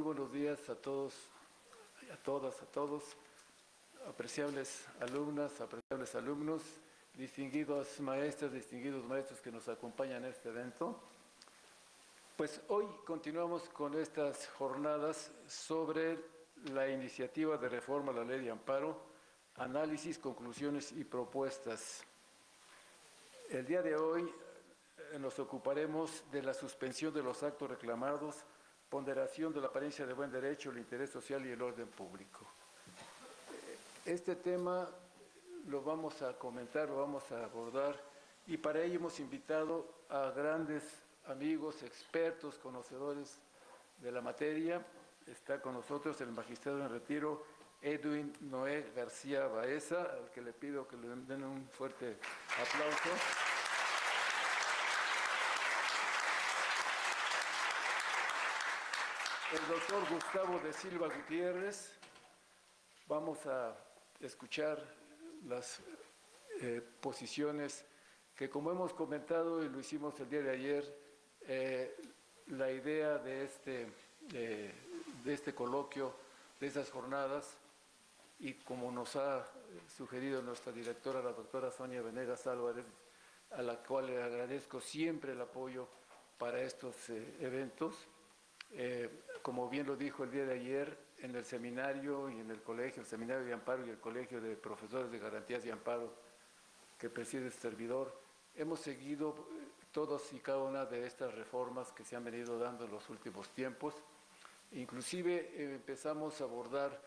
buenos días a todos, a todas, a todos, apreciables alumnas, apreciables alumnos, distinguidos maestros que nos acompañan en este evento. Pues hoy continuamos con estas jornadas sobre la iniciativa de reforma a la Ley de Amparo, análisis, conclusiones y propuestas. El día de hoy nos ocuparemos de la suspensión de los actos reclamados, ponderación de la apariencia de buen derecho, el interés social y el orden público. Este tema lo vamos a comentar, lo vamos a abordar, y para ello hemos invitado a grandes amigos, expertos, conocedores de la materia. Está con nosotros el magistrado en retiro, Edwin Noé García Baeza, al que le pido que le den un fuerte aplauso. El doctor Gustavo de Silva Gutiérrez. Vamos a escuchar las posiciones que, como hemos comentado y lo hicimos el día de ayer, la idea de este coloquio, de esas jornadas, y como nos ha sugerido nuestra directora, la doctora Sonia Venegas Álvarez, a la cual le agradezco siempre el apoyo para estos eventos. Como bien lo dijo el día de ayer en el seminario y en el colegio, el seminario de amparo y el colegio de profesores de garantías y amparo que preside este servidor, hemos seguido todas y cada una de estas reformas que se han venido dando en los últimos tiempos. Inclusive empezamos a abordar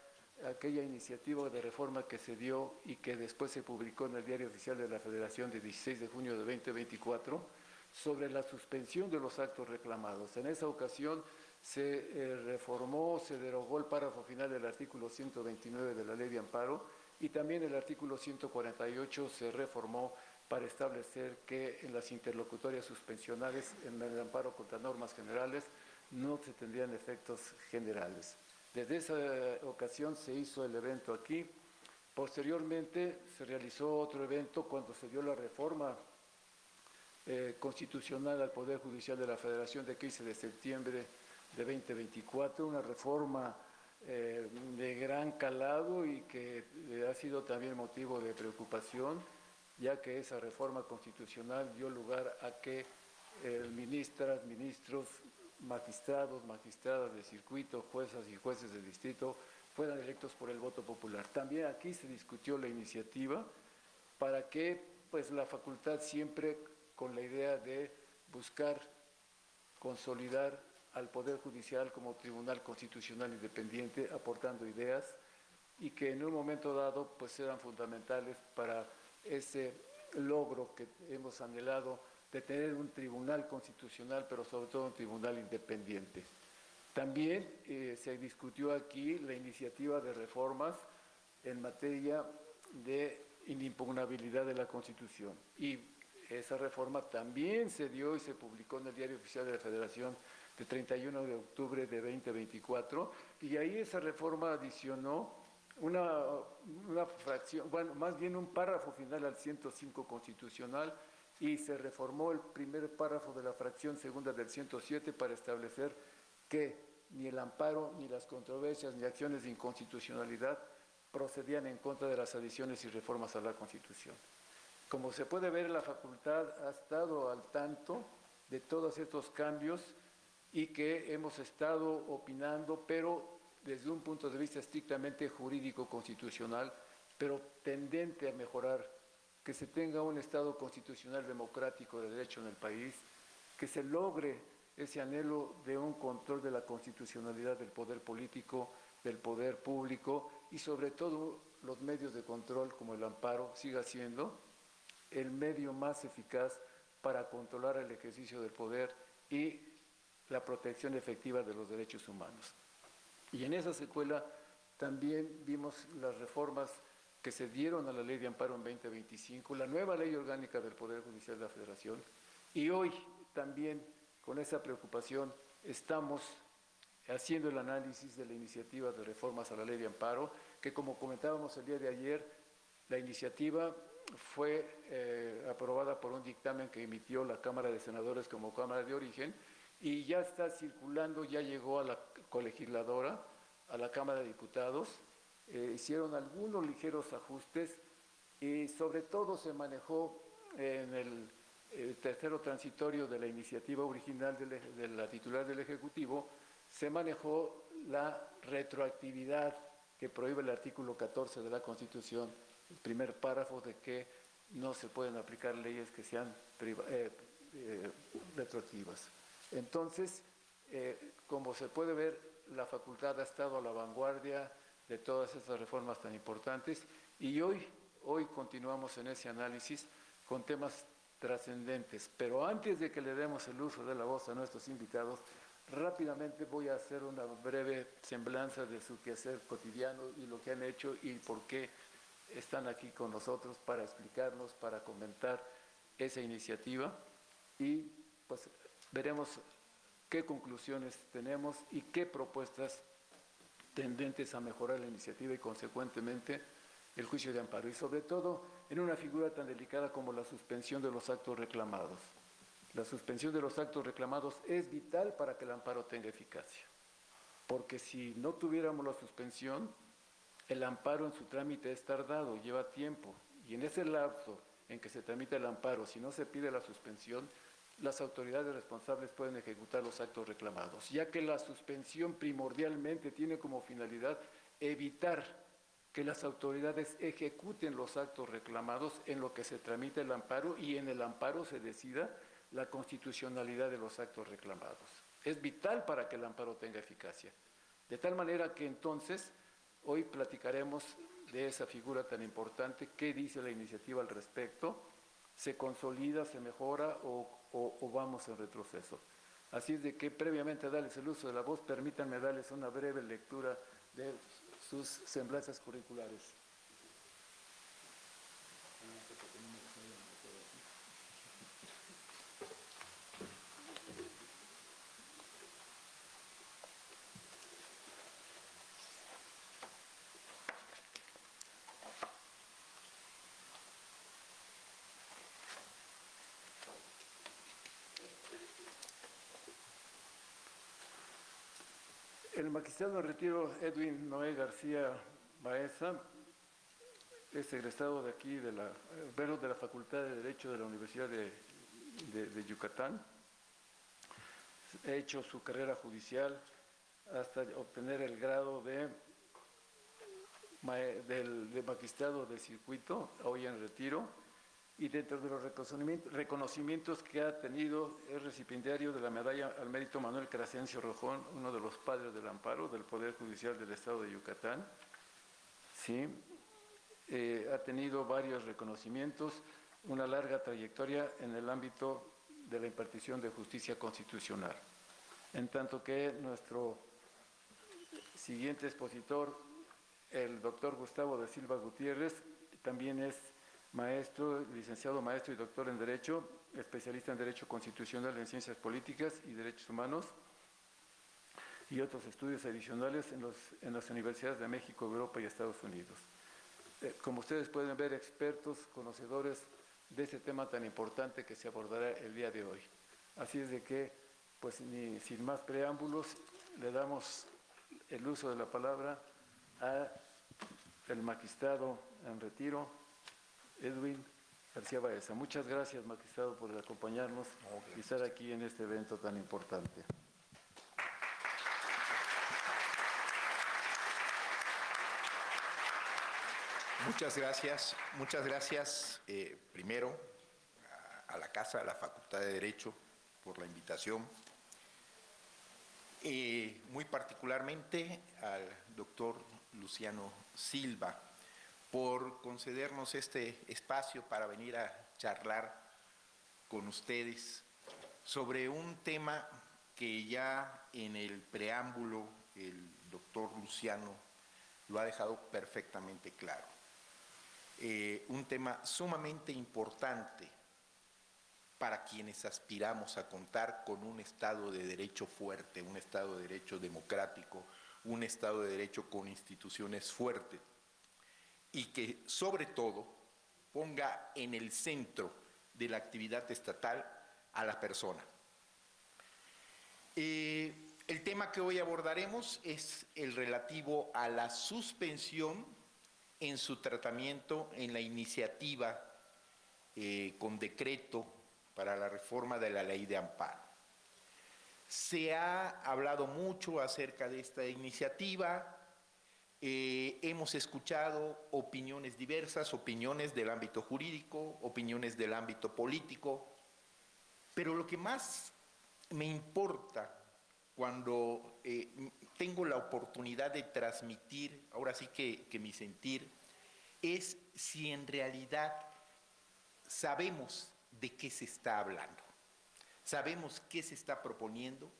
aquella iniciativa de reforma que se dio y que después se publicó en el Diario Oficial de la Federación de 16 de junio de 2024 sobre la suspensión de los actos reclamados. En esa ocasión se reformó, se derogó el párrafo final del artículo 129 de la Ley de Amparo, y también el artículo 148 se reformó para establecer que en las interlocutorias suspensionales en el amparo contra normas generales no se tendrían efectos generales. Desde esa ocasión se hizo el evento aquí. Posteriormente se realizó otro evento cuando se dio la reforma constitucional al Poder Judicial de la Federación de 15 de septiembre de 2024, una reforma de gran calado y que ha sido también motivo de preocupación, ya que esa reforma constitucional dio lugar a que ministras, ministros, magistrados, magistradas de circuito, juezas y jueces de distrito fueran electos por el voto popular. También aquí se discutió la iniciativa para que pues la facultad, siempre con la idea de buscar consolidar al Poder Judicial como Tribunal Constitucional Independiente, aportando ideas, y que en un momento dado pues eran fundamentales para ese logro que hemos anhelado de tener un tribunal constitucional, pero sobre todo un tribunal independiente. También se discutió aquí la iniciativa de reformas en materia de inimpugnabilidad de la Constitución, y esa reforma también se dio y se publicó en el Diario Oficial de la Federación de 31 de octubre de 2024, y ahí esa reforma adicionó una fracción, bueno, más bien un párrafo final al 105 constitucional, y se reformó el primer párrafo de la fracción segunda del 107 para establecer que ni el amparo, ni las controversias, ni acciones de inconstitucionalidad procedían en contra de las adiciones y reformas a la Constitución. Como se puede ver, la facultad ha estado al tanto de todos estos cambios y que hemos estado opinando, pero desde un punto de vista estrictamente jurídico-constitucional, pero tendente a mejorar, que se tenga un Estado constitucional democrático de derecho en el país, que se logre ese anhelo de un control de la constitucionalidad del poder político, del poder público, y sobre todo los medios de control como el amparo siga siendo el medio más eficaz para controlar el ejercicio del poder y la protección efectiva de los derechos humanos. Y en esa secuela también vimos las reformas que se dieron a la Ley de Amparo en 2025, la nueva Ley Orgánica del Poder Judicial de la Federación, y hoy también con esa preocupación estamos haciendo el análisis de la iniciativa de reformas a la Ley de Amparo, que, como comentábamos el día de ayer, la iniciativa fue aprobada por un dictamen que emitió la Cámara de Senadores como Cámara de Origen, y ya está circulando, ya llegó a la colegisladora, a la Cámara de Diputados. Hicieron algunos ligeros ajustes y sobre todo se manejó en el tercero transitorio de la iniciativa original de la titular del Ejecutivo, se manejó la retroactividad que prohíbe el artículo 14 de la Constitución, el primer párrafo de que no se pueden aplicar leyes que sean retroactivas. Entonces, como se puede ver, la facultad ha estado a la vanguardia de todas estas reformas tan importantes y hoy continuamos en ese análisis con temas trascendentes. Pero antes de que le demos el uso de la voz a nuestros invitados, rápidamente voy a hacer una breve semblanza de su quehacer cotidiano y lo que han hecho y por qué están aquí con nosotros para explicarnos, para comentar esa iniciativa y pues veremos qué conclusiones tenemos y qué propuestas tendentes a mejorar la iniciativa y consecuentemente el juicio de amparo, y sobre todo en una figura tan delicada como la suspensión de los actos reclamados. La suspensión de los actos reclamados es vital para que el amparo tenga eficacia, porque si no tuviéramos la suspensión, el amparo en su trámite es tardado, lleva tiempo, y en ese lapso en que se tramita el amparo, si no se pide la suspensión, las autoridades responsables pueden ejecutar los actos reclamados, ya que la suspensión primordialmente tiene como finalidad evitar que las autoridades ejecuten los actos reclamados en lo que se tramita el amparo y en el amparo se decida la constitucionalidad de los actos reclamados. Es vital para que el amparo tenga eficacia. De tal manera que entonces hoy platicaremos de esa figura tan importante, qué dice la iniciativa al respecto, se consolida, se mejora o vamos en retroceso. Así es de que previamente a darles el uso de la voz, permítanme darles una breve lectura de sus semblanzas curriculares. El magistrado en retiro Edwin Noé García Baeza es egresado de aquí, de la Facultad de Derecho de la Universidad de Yucatán. Ha hecho su carrera judicial hasta obtener el grado de magistrado de circuito, hoy en retiro, y dentro de los reconocimientos que ha tenido, es recipiendario de la medalla al mérito Manuel Crescencio Rojón, uno de los padres del amparo del Poder Judicial del Estado de Yucatán. Sí. Ha tenido varios reconocimientos, una larga trayectoria en el ámbito de la impartición de justicia constitucional. En tanto que nuestro siguiente expositor, el doctor Gustavo da Silva Gutiérrez, también es maestro, licenciado maestro y doctor en Derecho, especialista en Derecho Constitucional, en Ciencias Políticas y Derechos Humanos, y otros estudios adicionales en las universidades de México, Europa y Estados Unidos. Como ustedes pueden ver, expertos, conocedores de este tema tan importante que se abordará el día de hoy. Así es de que, pues sin más preámbulos, le damos el uso de la palabra al magistrado en retiro, Edwin García Baeza. Muchas gracias, magistrado, por acompañarnos y estar aquí en este evento tan importante. Muchas gracias primero a la Casa, a la Facultad de Derecho por la invitación, muy particularmente al doctor Luciano Silva por concedernos este espacio para venir a charlar con ustedes sobre un tema que ya en el preámbulo el doctor Luciano lo ha dejado perfectamente claro. Un tema sumamente importante para quienes aspiramos a contar con un Estado de Derecho fuerte, un Estado de Derecho democrático, un Estado de Derecho con instituciones fuertes y que sobre todo ponga en el centro de la actividad estatal a la persona. El tema que hoy abordaremos es el relativo a la suspensión en su tratamiento en la iniciativa con decreto para la reforma de la ley de amparo. Se ha hablado mucho acerca de esta iniciativa, hemos escuchado opiniones diversas, opiniones del ámbito jurídico, opiniones del ámbito político, pero lo que más me importa cuando tengo la oportunidad de transmitir, ahora sí que mi sentir, es si en realidad sabemos de qué se está hablando, sabemos qué se está proponiendo,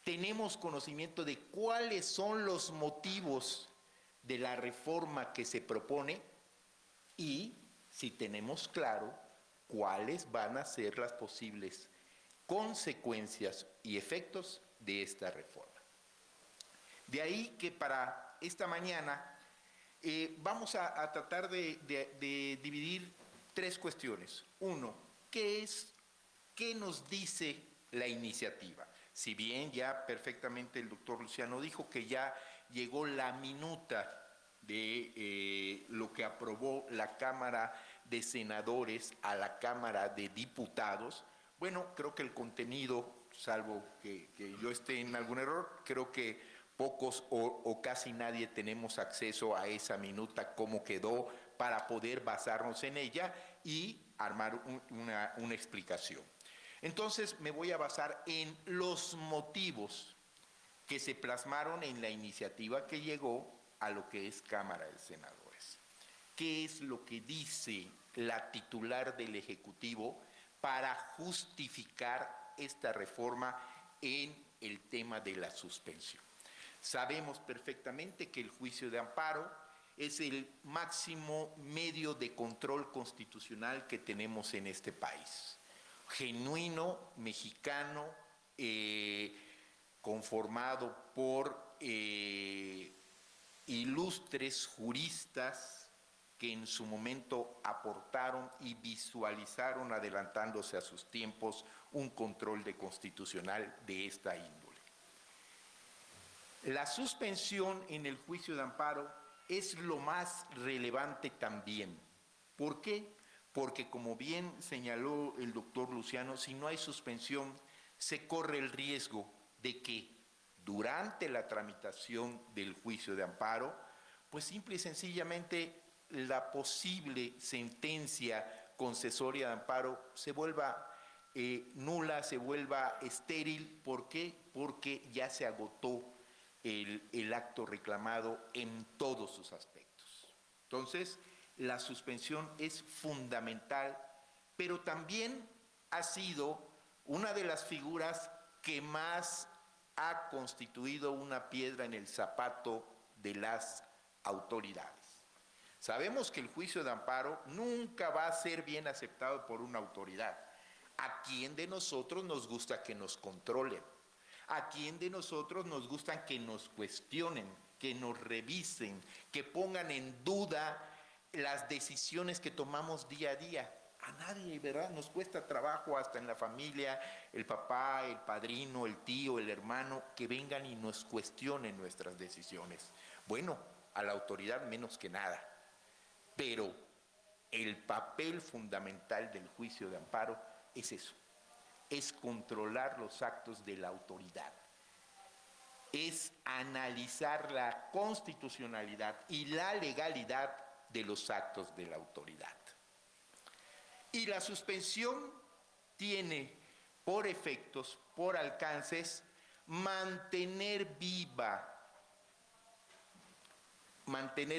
tenemos conocimiento de cuáles son los motivos de la reforma que se propone y si tenemos claro cuáles van a ser las posibles consecuencias y efectos de esta reforma. De ahí que para esta mañana vamos a tratar de dividir tres cuestiones. Uno, ¿qué nos dice la iniciativa? Si bien ya perfectamente el doctor Luciano dijo que ya llegó la minuta de lo que aprobó la Cámara de Senadores a la Cámara de Diputados, bueno, creo que el contenido, salvo que yo esté en algún error, creo que pocos o casi nadie tenemos acceso a esa minuta, cómo quedó, para poder basarnos en ella y armar una explicación. Entonces me voy a basar en los motivos que se plasmaron en la iniciativa que llegó a lo que es Cámara de Senadores. ¿Qué es lo que dice la titular del Ejecutivo para justificar esta reforma en el tema de la suspensión? Sabemos perfectamente que el juicio de amparo es el máximo medio de control constitucional que tenemos en este país. Genuino, mexicano, conformado por ilustres juristas que en su momento aportaron y visualizaron, adelantándose a sus tiempos, un control constitucional de esta índole. La suspensión en el juicio de amparo es lo más relevante también. ¿Por qué? Porque como bien señaló el doctor Luciano, si no hay suspensión, se corre el riesgo de que durante la tramitación del juicio de amparo, pues simple y sencillamente la posible sentencia concesoria de amparo se vuelva nula, se vuelva estéril. ¿Por qué? Porque ya se agotó el acto reclamado en todos sus aspectos. Entonces, la suspensión es fundamental, pero también ha sido una de las figuras que más ha constituido una piedra en el zapato de las autoridades. Sabemos que el juicio de amparo nunca va a ser bien aceptado por una autoridad. ¿A quién de nosotros nos gusta que nos controlen? ¿A quién de nosotros nos gusta que nos cuestionen, que nos revisen, que pongan en duda las decisiones que tomamos día a día? A nadie, ¿verdad? Nos cuesta trabajo hasta en la familia, el papá, el padrino, el tío, el hermano, que vengan y nos cuestionen nuestras decisiones. Bueno, a la autoridad menos que nada. Pero el papel fundamental del juicio de amparo es eso. Es controlar los actos de la autoridad, es analizar la constitucionalidad y la legalidad de los actos de la autoridad. Y la suspensión tiene por efectos, por alcances, mantener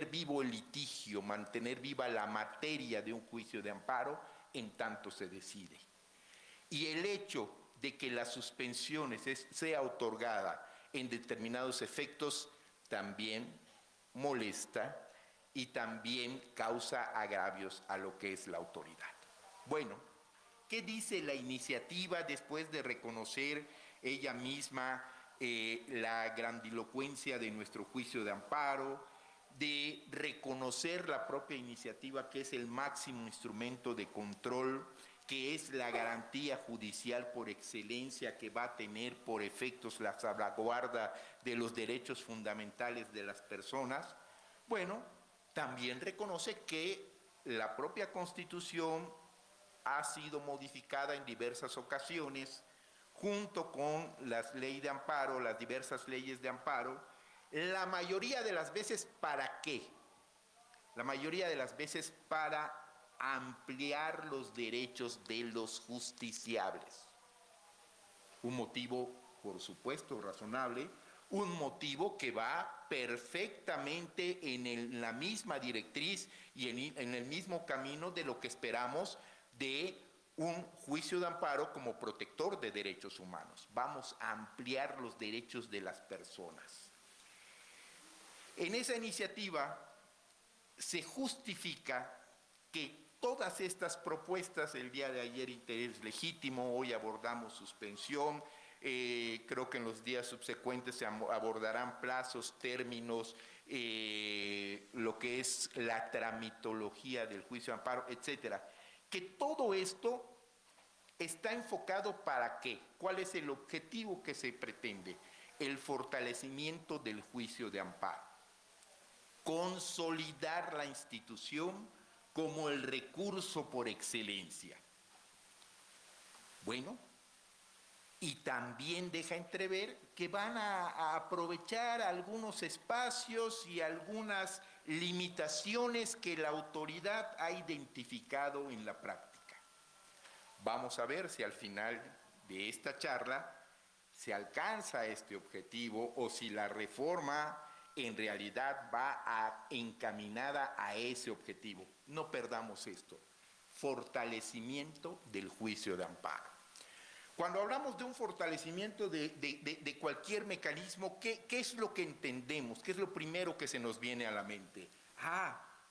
vivo el litigio, mantener viva la materia de un juicio de amparo en tanto se decide. Y el hecho de que la suspensión sea otorgada en determinados efectos también molesta y también causa agravios a lo que es la autoridad. Bueno, ¿qué dice la iniciativa después de reconocer ella misma la grandilocuencia de nuestro juicio de amparo, de reconocer la propia iniciativa que es el máximo instrumento de control que es la garantía judicial por excelencia que va a tener por efectos la salvaguarda de los derechos fundamentales de las personas, bueno, también reconoce que la propia Constitución ha sido modificada en diversas ocasiones, junto con las leyes de amparo, las diversas leyes de amparo, la mayoría de las veces, ¿para qué? La mayoría de las veces para ampliar los derechos de los justiciables. Un motivo, por supuesto, razonable, un motivo que va perfectamente en la misma directriz y en el mismo camino de lo que esperamos de un juicio de amparo como protector de derechos humanos. Vamos a ampliar los derechos de las personas. En esa iniciativa se justifica que todas estas propuestas, el día de ayer interés legítimo, hoy abordamos suspensión, creo que en los días subsecuentes se abordarán plazos, términos, lo que es la tramitología del juicio de amparo, etcétera. Que todo esto está enfocado ¿para qué? ¿Cuál es el objetivo que se pretende? El fortalecimiento del juicio de amparo. Consolidar la institución como el recurso por excelencia. Bueno, y también deja entrever que van a aprovechar algunos espacios y algunas limitaciones que la autoridad ha identificado en la práctica. Vamos a ver si al final de esta charla se alcanza este objetivo o si la reforma en realidad va encaminada a ese objetivo. No perdamos esto, fortalecimiento del juicio de amparo. Cuando hablamos de un fortalecimiento de cualquier mecanismo, ¿qué es lo que entendemos? ¿Qué es lo primero que se nos viene a la mente?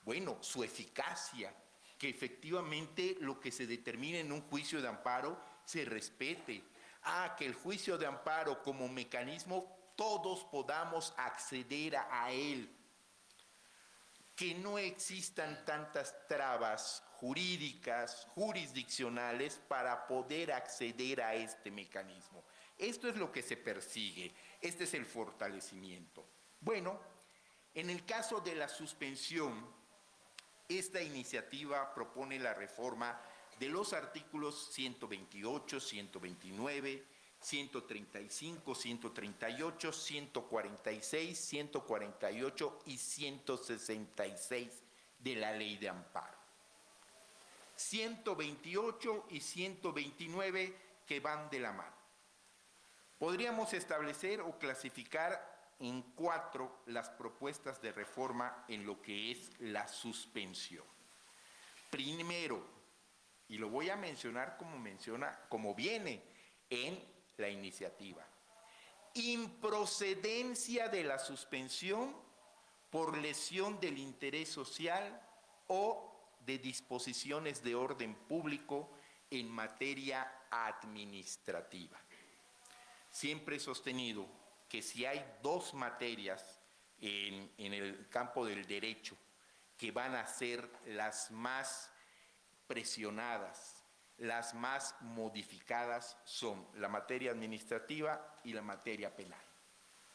Bueno, su eficacia, que efectivamente lo que se determine en un juicio de amparo se respete. Que el juicio de amparo como mecanismo todos podamos acceder a él. Que no existan tantas trabas jurídicas, jurisdiccionales para poder acceder a este mecanismo. Esto es lo que se persigue, este es el fortalecimiento. Bueno, en el caso de la suspensión, esta iniciativa propone la reforma de los artículos 128, 129, 135, 138, 146, 148 y 166 de la Ley de Amparo. 128 y 129 que van de la mano. Podríamos establecer o clasificar en 4 las propuestas de reforma en lo que es la suspensión. Primero, y lo voy a mencionar como viene en la iniciativa, improcedencia de la suspensión por lesión del interés social o de disposiciones de orden público en materia administrativa. Siempre he sostenido que si hay 2 materias en el campo del derecho que van a ser las más presionadas, las más modificadas, son la materia administrativa y la materia penal,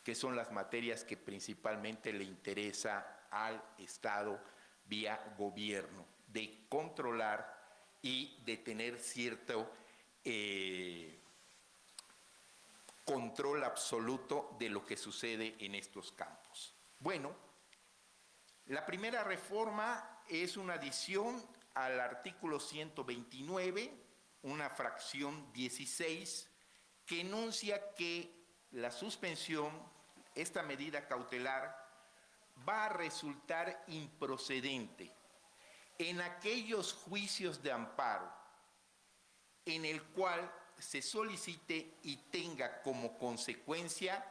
que son las materias que principalmente le interesa al Estado vía gobierno, de controlar y de tener cierto control absoluto de lo que sucede en estos campos. Bueno, la primera reforma es una adición al artículo 129, una fracción 16, que enuncia que la suspensión, esta medida cautelar, va a resultar improcedente en aquellos juicios de amparo en el cual se solicite y tenga como consecuencia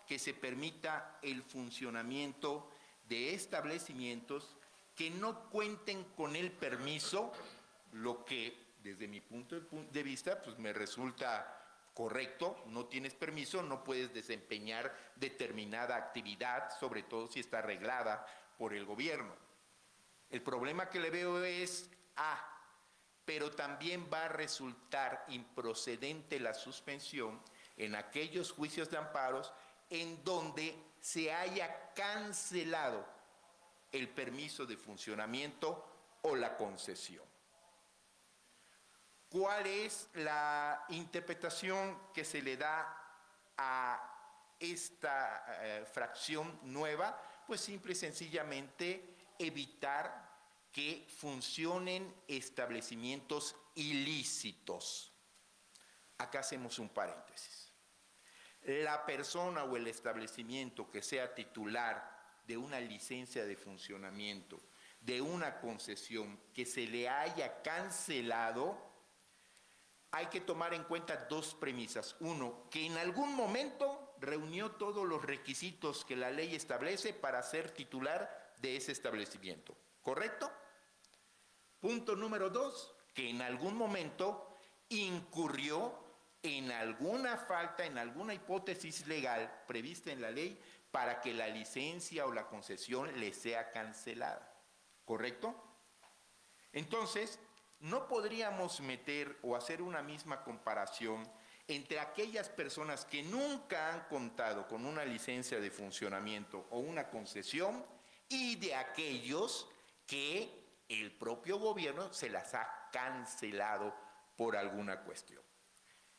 que se permita el funcionamiento de establecimientos que no cuenten con el permiso, lo que desde mi punto de vista pues me resulta correcto. No tienes permiso, no puedes desempeñar determinada actividad, sobre todo si está arreglada por el gobierno. El problema que le veo es pero también va a resultar improcedente la suspensión en aquellos juicios de amparos en donde se haya cancelado el permiso de funcionamiento o la concesión. ¿Cuál es la interpretación que se le da a esta fracción nueva? Pues simple y sencillamente evitar que funcionen establecimientos ilícitos. Acá hacemos un paréntesis. La persona o el establecimiento que sea titular de una licencia de funcionamiento, de una concesión que se le haya cancelado, hay que tomar en cuenta dos premisas. Uno, que en algún momento reunió todos los requisitos que la ley establece para ser titular de ese establecimiento. ¿Correcto? Punto número dos, que en algún momento incurrió en alguna falta, en alguna hipótesis legal prevista en la ley para que la licencia o la concesión le sea cancelada. ¿Correcto? Entonces, no podríamos meter o hacer una misma comparación entre aquellas personas que nunca han contado con una licencia de funcionamiento o una concesión y de aquellos que el propio gobierno se las ha cancelado por alguna cuestión.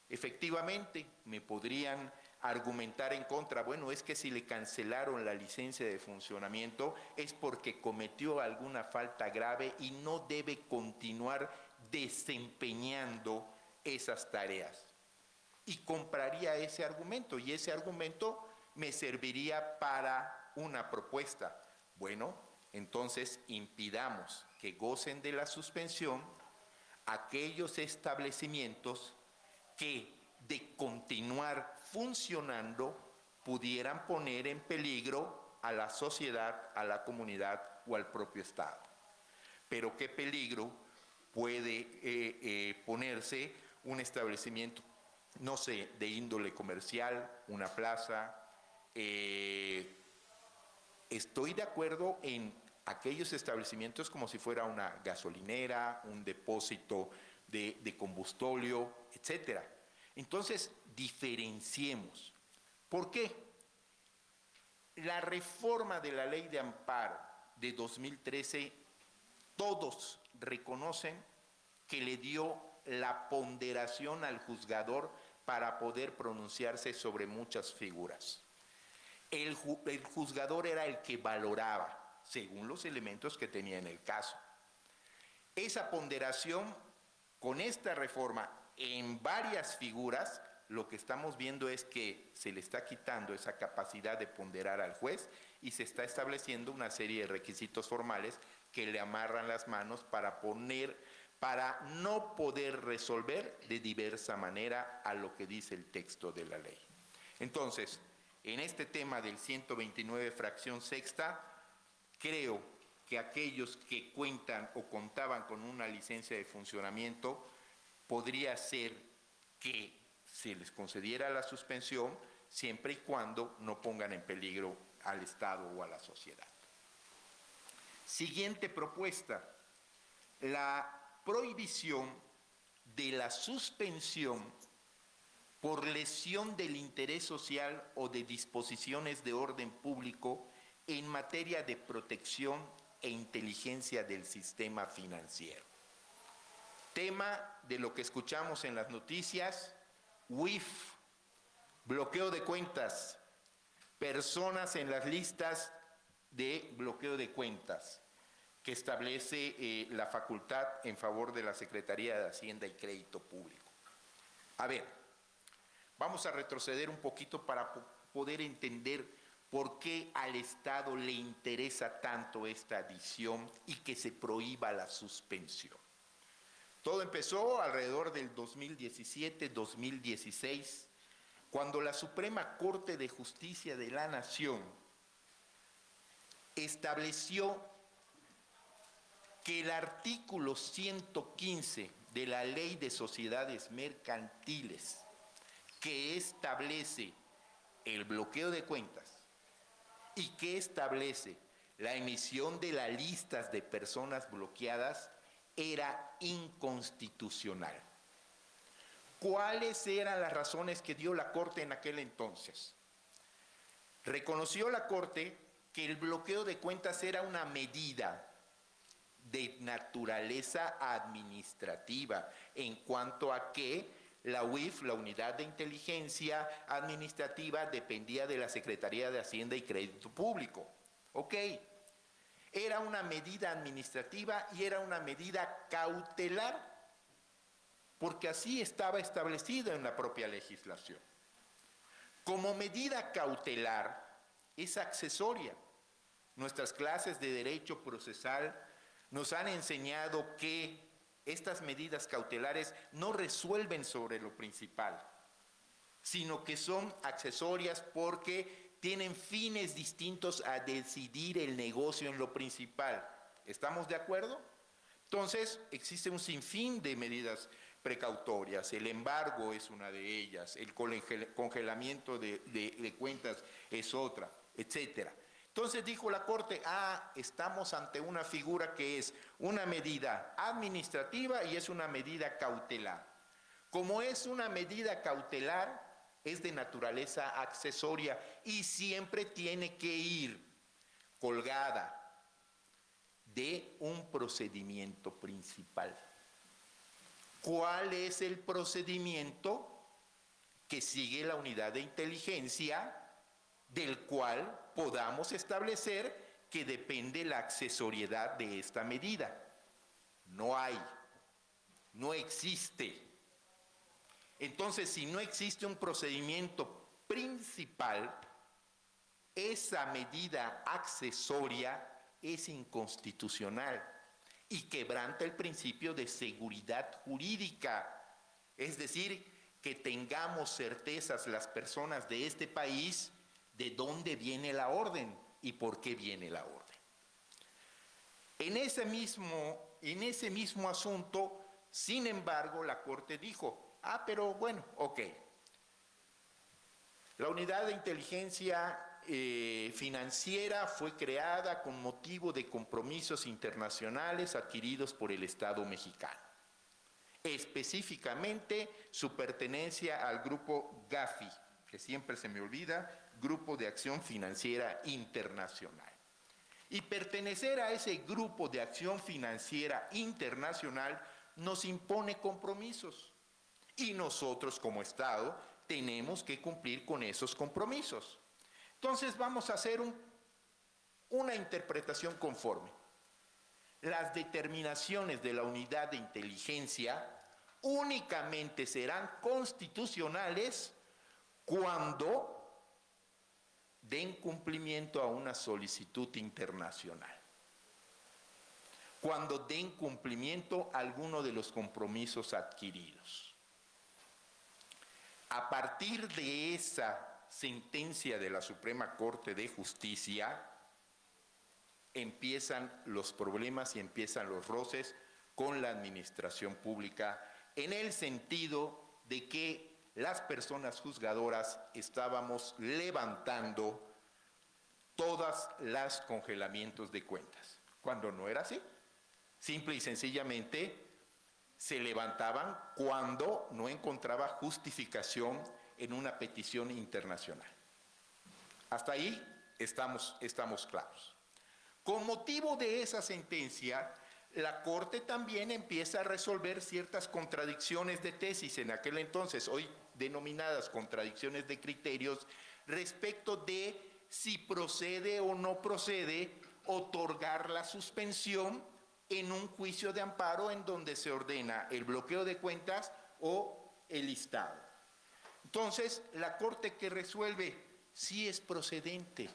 Efectivamente, me podrían argumentar en contra, bueno, es que si le cancelaron la licencia de funcionamiento es porque cometió alguna falta grave y no debe continuar desempeñando esas tareas. Y compraría ese argumento, y ese argumento me serviría para una propuesta. Bueno, entonces impidamos que gocen de la suspensión aquellos establecimientos que de continuar funcionando pudieran poner en peligro a la sociedad, a la comunidad o al propio Estado. Pero ¿qué peligro puede ponerse un establecimiento, no sé, de índole comercial, una plaza? Estoy de acuerdo en aquellos establecimientos como si fuera una gasolinera, un depósito de combustóleo, etcétera. Entonces, diferenciemos. ¿Por qué? La reforma de la Ley de Amparo de 2013, todos reconocen que le dio la ponderación al juzgador para poder pronunciarse sobre muchas figuras. El juzgador era el que valoraba, según los elementos que tenía en el caso. Esa ponderación, con esta reforma, en varias figuras, lo que estamos viendo es que se le está quitando esa capacidad de ponderar al juez y se está estableciendo una serie de requisitos formales que le amarran las manos para no poder resolver de diversa manera a lo que dice el texto de la ley. Entonces, en este tema del 129 fracción sexta, creo que aquellos que cuentan o contaban con una licencia de funcionamiento, podría ser que se les concediera la suspensión siempre y cuando no pongan en peligro al Estado o a la sociedad. Siguiente propuesta, la prohibición de la suspensión por lesión del interés social o de disposiciones de orden público en materia de protección e inteligencia del sistema financiero. Tema de lo que escuchamos en las noticias, WIF, bloqueo de cuentas, personas en las listas de bloqueo de cuentas que establece la facultad en favor de la Secretaría de Hacienda y Crédito Público. A ver, vamos a retroceder un poquito para poder entender por qué al Estado le interesa tanto esta adición y que se prohíba la suspensión. Todo empezó alrededor del 2017-2016, cuando la Suprema Corte de Justicia de la Nación estableció que el artículo 115 de la Ley de Sociedades Mercantiles, que establece el bloqueo de cuentas y que establece la emisión de las listas de personas bloqueadas, era inconstitucional. ¿Cuáles eran las razones que dio la Corte en aquel entonces? Reconoció la Corte que el bloqueo de cuentas era una medida de naturaleza administrativa, en cuanto a que la UIF, la Unidad de Inteligencia Administrativa, dependía de la Secretaría de Hacienda y Crédito Público. Ok, era una medida administrativa y era una medida cautelar, porque así estaba establecido en la propia legislación. Como medida cautelar, es accesoria. Nuestras clases de derecho procesal nos han enseñado que estas medidas cautelares no resuelven sobre lo principal, sino que son accesorias porque tienen fines distintos a decidir el negocio en lo principal. ¿Estamos de acuerdo? Entonces, existe un sinfín de medidas precautorias, el embargo es una de ellas, el congelamiento de cuentas es otra, etcétera. Entonces dijo la Corte, estamos ante una figura que es una medida administrativa y es una medida cautelar. Como es una medida cautelar, es de naturaleza accesoria y siempre tiene que ir colgada de un procedimiento principal. ¿Cuál es el procedimiento que sigue la unidad de inteligencia del cual podamos establecer que depende la accesoriedad de esta medida? No hay, no existe. Entonces, si no existe un procedimiento principal, esa medida accesoria es inconstitucional y quebranta el principio de seguridad jurídica. Es decir, que tengamos certezas las personas de este país de dónde viene la orden y por qué viene la orden. En ese mismo asunto, sin embargo, la Corte dijo, pero bueno, ok. La unidad de inteligencia financiera fue creada con motivo de compromisos internacionales adquiridos por el Estado mexicano. Específicamente, su pertenencia al grupo GAFI, que siempre se me olvida, Grupo de Acción Financiera Internacional. Y pertenecer a ese Grupo de Acción Financiera Internacional nos impone compromisos. Y nosotros como Estado tenemos que cumplir con esos compromisos. Entonces vamos a hacer una interpretación conforme. Las determinaciones de la unidad de inteligencia únicamente serán constitucionales cuando den cumplimiento a una solicitud internacional, cuando den cumplimiento a alguno de los compromisos adquiridos. A partir de esa sentencia de la Suprema Corte de Justicia, empiezan los problemas y empiezan los roces con la administración pública, en el sentido de que las personas juzgadoras estábamos levantando todos los congelamientos de cuentas, cuando no era así. Simple y sencillamente se levantaban cuando no encontraba justificación en una petición internacional. Hasta ahí estamos claros. Con motivo de esa sentencia, la Corte también empieza a resolver ciertas contradicciones de tesis en aquel entonces, hoy denominadas contradicciones de criterios, respecto de si procede o no procede otorgar la suspensión en un juicio de amparo en donde se ordena el bloqueo de cuentas o el listado. Entonces, la Corte que resuelve si es procedente.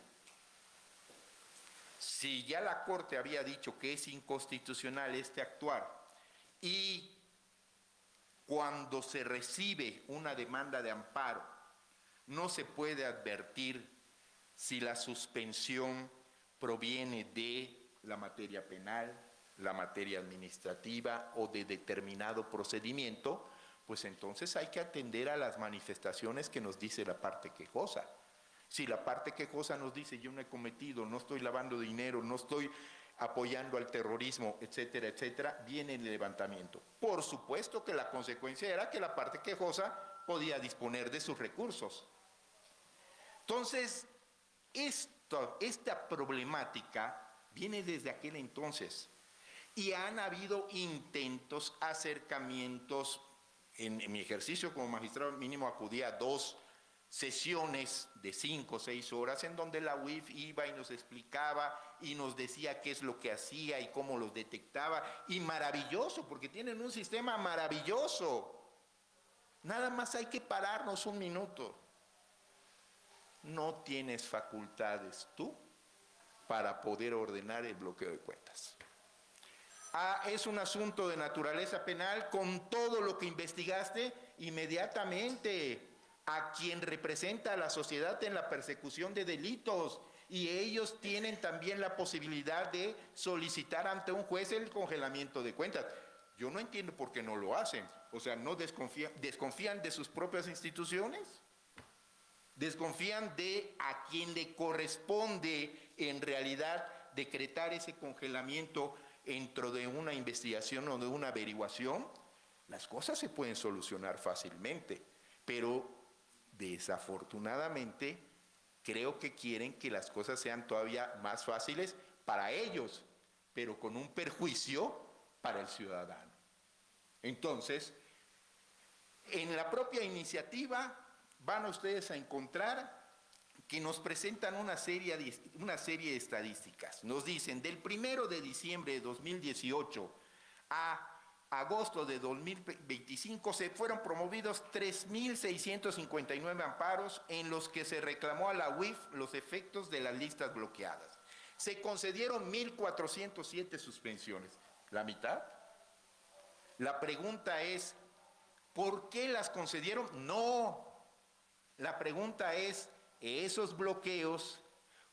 Si ya la Corte había dicho que es inconstitucional este actuar y cuando se recibe una demanda de amparo no se puede advertir si la suspensión proviene de la materia penal, la materia administrativa o de determinado procedimiento, pues entonces hay que atender a las manifestaciones que nos dice la parte quejosa. Si la parte quejosa nos dice yo no he cometido, no estoy lavando dinero, no estoy apoyando al terrorismo, etcétera, etcétera, viene el levantamiento. Por supuesto que la consecuencia era que la parte quejosa podía disponer de sus recursos. Entonces, esta problemática viene desde aquel entonces y han habido intentos, acercamientos. En mi ejercicio como magistrado mínimo acudía a 2 sesiones de 5 o 6 horas en donde la UIF iba y nos explicaba y nos decía qué es lo que hacía y cómo los detectaba, y maravilloso, porque tienen un sistema maravilloso. Nada más hay que pararnos un minuto. No tienes facultades tú para poder ordenar el bloqueo de cuentas. Es un asunto de naturaleza penal. Con todo lo que investigaste, inmediatamente a quien representa a la sociedad en la persecución de delitos, y ellos tienen también la posibilidad de solicitar ante un juez el congelamiento de cuentas. Yo no entiendo por qué no lo hacen. O sea, ¿no desconfían de sus propias instituciones? ¿Desconfían de a quien le corresponde en realidad decretar ese congelamiento dentro de una investigación o de una averiguación? Las cosas se pueden solucionar fácilmente, pero desafortunadamente creo que quieren que las cosas sean todavía más fáciles para ellos, pero con un perjuicio para el ciudadano. Entonces, en la propia iniciativa van ustedes a encontrar que nos presentan una serie de estadísticas. Nos dicen, del 1 de diciembre de 2018 a agosto de 2025 se fueron promovidos 3.659 amparos en los que se reclamó a la UIF los efectos de las listas bloqueadas. Se concedieron 1.407 suspensiones. ¿La mitad? La pregunta es, ¿por qué las concedieron? No. La pregunta es, ¿esos bloqueos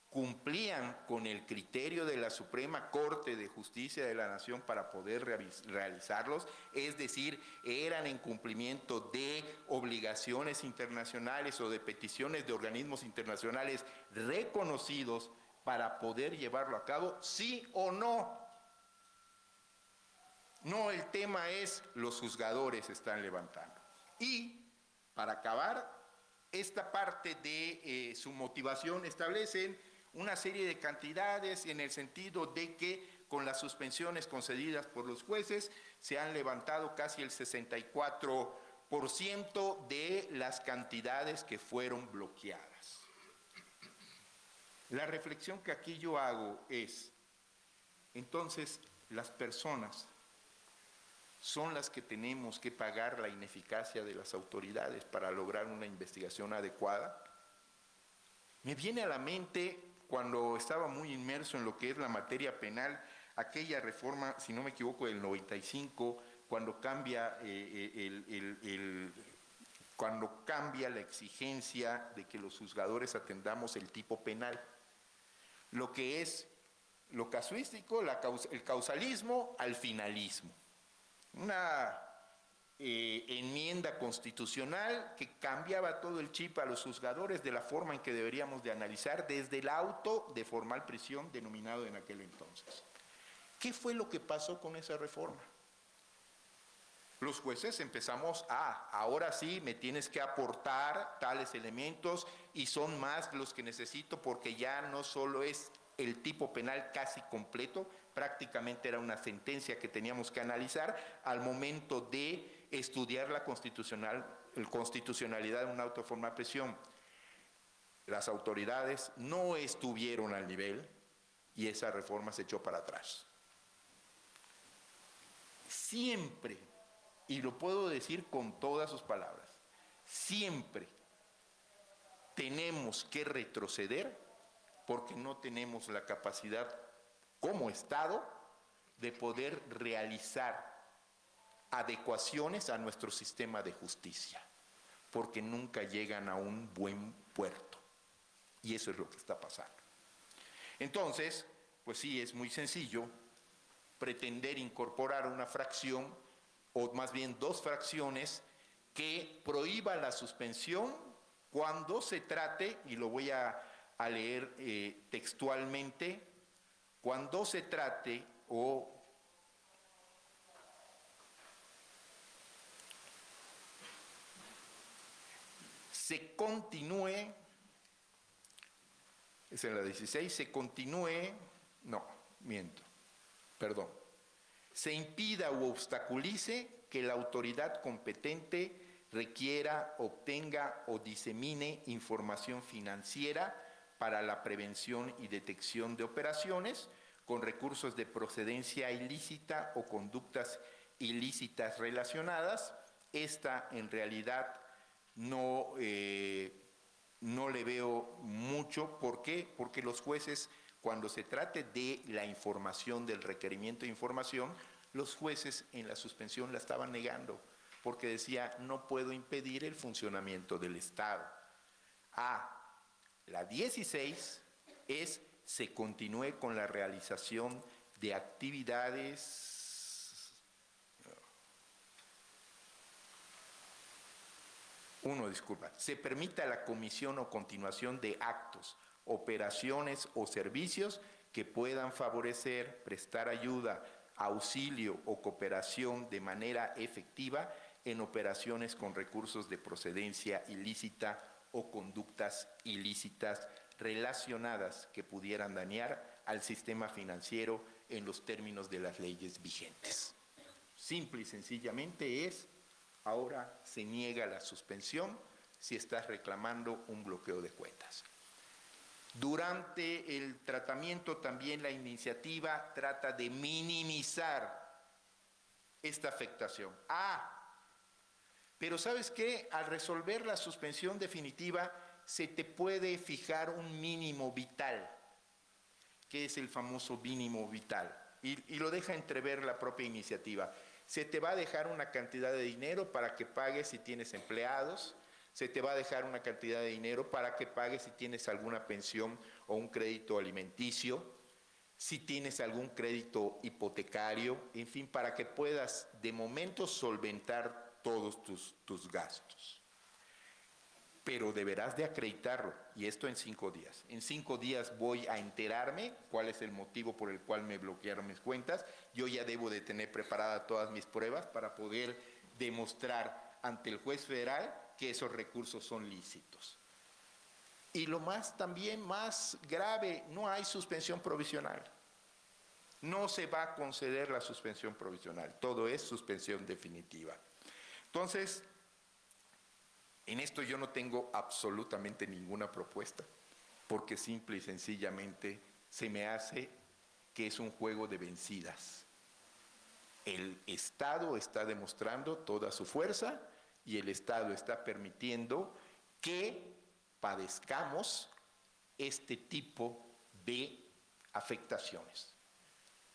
cumplían con el criterio de la Suprema Corte de Justicia de la Nación para poder realizarlos? Es decir, ¿eran en cumplimiento de obligaciones internacionales o de peticiones de organismos internacionales reconocidos para poder llevarlo a cabo? ¿Sí o no? No, el tema es los juzgadores están levantando. Y para acabar esta parte de su motivación, establecen una serie de cantidades en el sentido de que con las suspensiones concedidas por los jueces se han levantado casi el 64% de las cantidades que fueron bloqueadas. La reflexión que aquí yo hago es, entonces, las personas son las que tenemos que pagar la ineficacia de las autoridades para lograr una investigación adecuada. Me viene a la mente, cuando estaba muy inmerso en lo que es la materia penal, aquella reforma, si no me equivoco, del 95, cuando cambia la exigencia de que los juzgadores atendamos el tipo penal, lo que es lo casuístico, el causalismo al finalismo. Una enmienda constitucional que cambiaba todo el chip a los juzgadores de la forma en que deberíamos de analizar desde el auto de formal prisión denominado en aquel entonces. ¿Qué fue lo que pasó con esa reforma? Los jueces empezamos ahora sí me tienes que aportar tales elementos y son más los que necesito porque ya no solo es el tipo penal casi completo, prácticamente era una sentencia que teníamos que analizar al momento de estudiar la constitucionalidad de un auto de formal prisión. Las autoridades no estuvieron al nivel y esa reforma se echó para atrás. Siempre, y lo puedo decir con todas sus palabras, siempre tenemos que retroceder porque no tenemos la capacidad como Estado de poder realizar adecuaciones a nuestro sistema de justicia, porque nunca llegan a un buen puerto. Y eso es lo que está pasando. Entonces, pues sí, es muy sencillo pretender incorporar una fracción, o más bien 2 fracciones, que prohíba la suspensión cuando se trate, y lo voy a leer textualmente, cuando se trate o se continúe, es en la 16, se continúe, no, miento, perdón, se impida u obstaculice que la autoridad competente requiera, obtenga o disemine información financiera para la prevención y detección de operaciones con recursos de procedencia ilícita o conductas ilícitas relacionadas. Esta en realidad no le veo mucho. ¿Por qué? Porque los jueces, cuando se trate de la información, del requerimiento de información, los jueces en la suspensión la estaban negando, porque decía, no puedo impedir el funcionamiento del Estado. La 16 es, se continúe con la realización de actividades. Disculpa, se permita la comisión o continuación de actos, operaciones o servicios que puedan favorecer, prestar ayuda, auxilio o cooperación de manera efectiva en operaciones con recursos de procedencia ilícita o conductas ilícitas relacionadas que pudieran dañar al sistema financiero en los términos de las leyes vigentes. Simple y sencillamente es, ahora se niega la suspensión si estás reclamando un bloqueo de cuentas. Durante el tratamiento también la iniciativa trata de minimizar esta afectación. Pero ¿sabes qué? Al resolver la suspensión definitiva se te puede fijar un mínimo vital. ¿Qué es el famoso mínimo vital? Y lo deja entrever la propia iniciativa. Se te va a dejar una cantidad de dinero para que pagues si tienes empleados, se te va a dejar una cantidad de dinero para que pagues si tienes alguna pensión o un crédito alimenticio, si tienes algún crédito hipotecario, en fin, para que puedas de momento solventar todos tus gastos. Pero deberás de acreditarlo, y esto en 5 días. En 5 días voy a enterarme cuál es el motivo por el cual me bloquearon mis cuentas. Yo ya debo de tener preparadas todas mis pruebas para poder demostrar ante el juez federal que esos recursos son lícitos. Y lo más también más grave, no hay suspensión provisional. No se va a conceder la suspensión provisional, todo es suspensión definitiva. Entonces, en esto yo no tengo absolutamente ninguna propuesta, porque simple y sencillamente se me hace que es un juego de vencidas. El Estado está demostrando toda su fuerza y el Estado está permitiendo que padezcamos este tipo de afectaciones.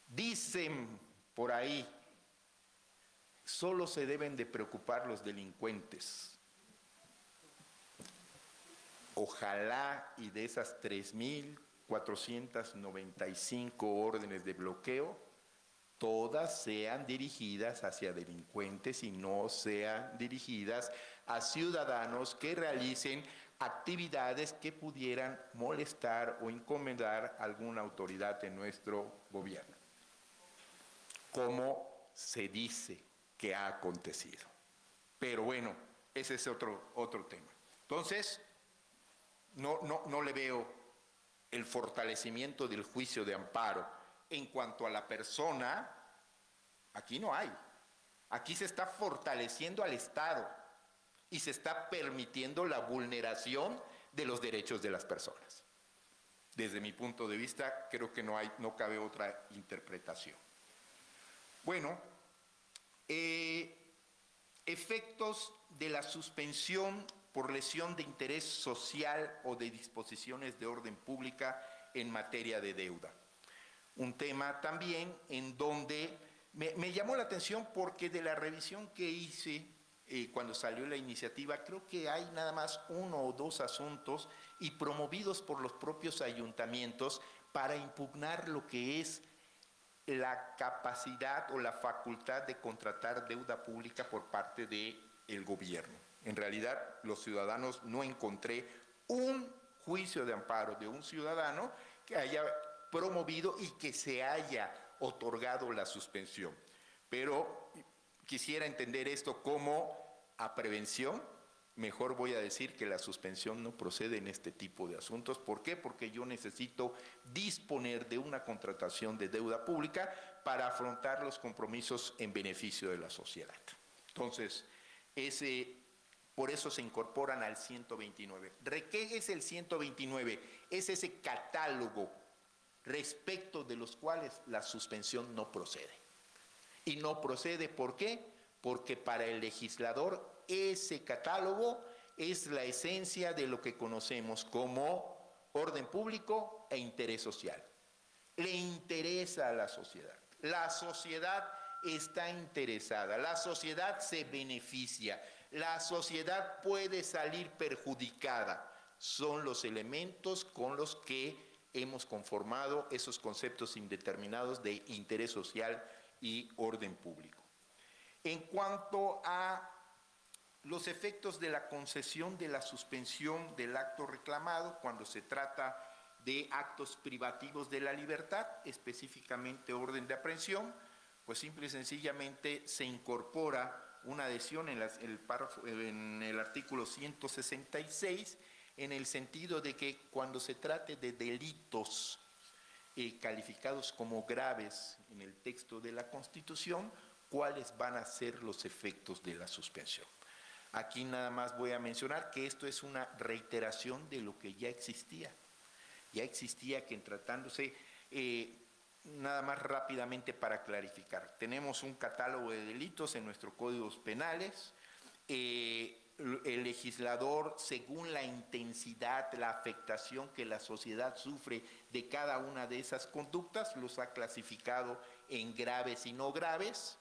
Dicen por ahí, solo se deben de preocupar los delincuentes. Ojalá y de esas 3.495 órdenes de bloqueo, todas sean dirigidas hacia delincuentes y no sean dirigidas a ciudadanos que realicen actividades que pudieran molestar o incomodar a alguna autoridad en nuestro gobierno, como se dice que ha acontecido. Pero bueno, ese es otro tema. Entonces, no le veo el fortalecimiento del juicio de amparo. En cuanto a la persona, aquí no hay. Aquí se está fortaleciendo al Estado y se está permitiendo la vulneración de los derechos de las personas. Desde mi punto de vista, creo que no cabe otra interpretación. Bueno, efectos de la suspensión por lesión de interés social o de disposiciones de orden pública en materia de deuda. Un tema también en donde me llamó la atención porque de la revisión que hice cuando salió la iniciativa, creo que hay nada más 1 o 2 asuntos y promovidos por los propios ayuntamientos para impugnar lo que es la capacidad o la facultad de contratar deuda pública por parte del gobierno. En realidad, los ciudadanos no encontré un juicio de amparo de un ciudadano que haya promovido y que se haya otorgado la suspensión. Pero quisiera entender esto como a prevención. Mejor voy a decir que la suspensión no procede en este tipo de asuntos. ¿Por qué? Porque yo necesito disponer de una contratación de deuda pública para afrontar los compromisos en beneficio de la sociedad. Entonces, por eso se incorporan al 129. ¿Qué es el 129? Es ese catálogo respecto de los cuales la suspensión no procede. Y no procede, ¿por qué? Porque para el legislador ese catálogo es la esencia de lo que conocemos como orden público e interés social. Le interesa a la sociedad. La sociedad está interesada, la sociedad se beneficia, la sociedad puede salir perjudicada. Son los elementos con los que hemos conformado esos conceptos indeterminados de interés social y orden público. En cuanto a los efectos de la concesión de la suspensión del acto reclamado, cuando se trata de actos privativos de la libertad, específicamente orden de aprehensión, pues simple y sencillamente se incorpora una adhesión en el artículo 166, en el sentido de que cuando se trate de delitos calificados como graves en el texto de la Constitución, ¿cuáles van a ser los efectos de la suspensión? Aquí nada más voy a mencionar que esto es una reiteración de lo que ya existía. Ya existía que en tratándose, nada más rápidamente para clarificar, tenemos un catálogo de delitos en nuestros códigos penales. El legislador, según la intensidad, la afectación que la sociedad sufre de cada una de esas conductas, los ha clasificado en graves y no graves.